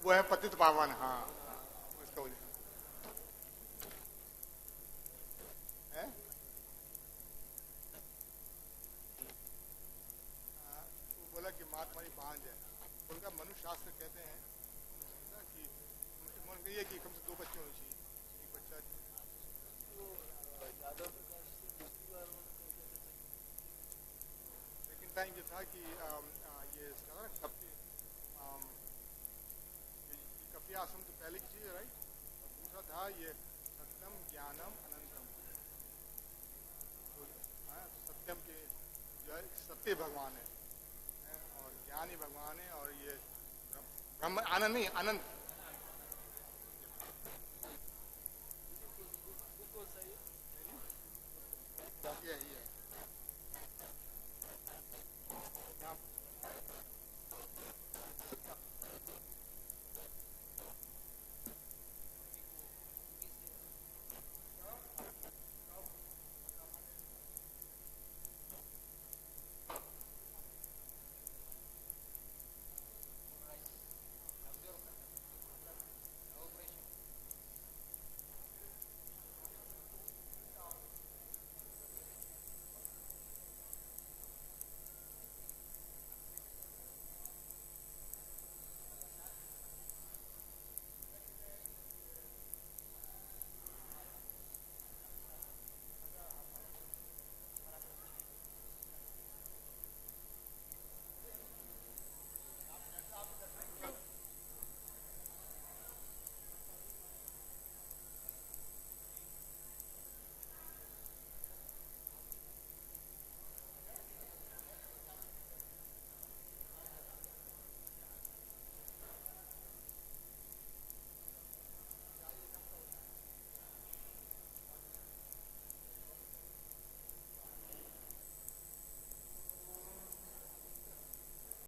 वो है पतित पावन। हाँ, उसका है वो बोला कि माँ तुम्हारी भांज है। उनका मनुष्य शास्त्र कहते हैं कि ये कि कम से 2 बच्चे होने चाहिए, एक बच्चा। टाइम ये था कि ये कपि आश्रम तो पहले की चीज है, राइट। दूसरा था ये सत्यम ज्ञानम अनंतम, सत्यम के जो है सत्य भगवान है, और ज्ञानी भगवान है, और ये ब्रह्म आनंद नहीं, अनंत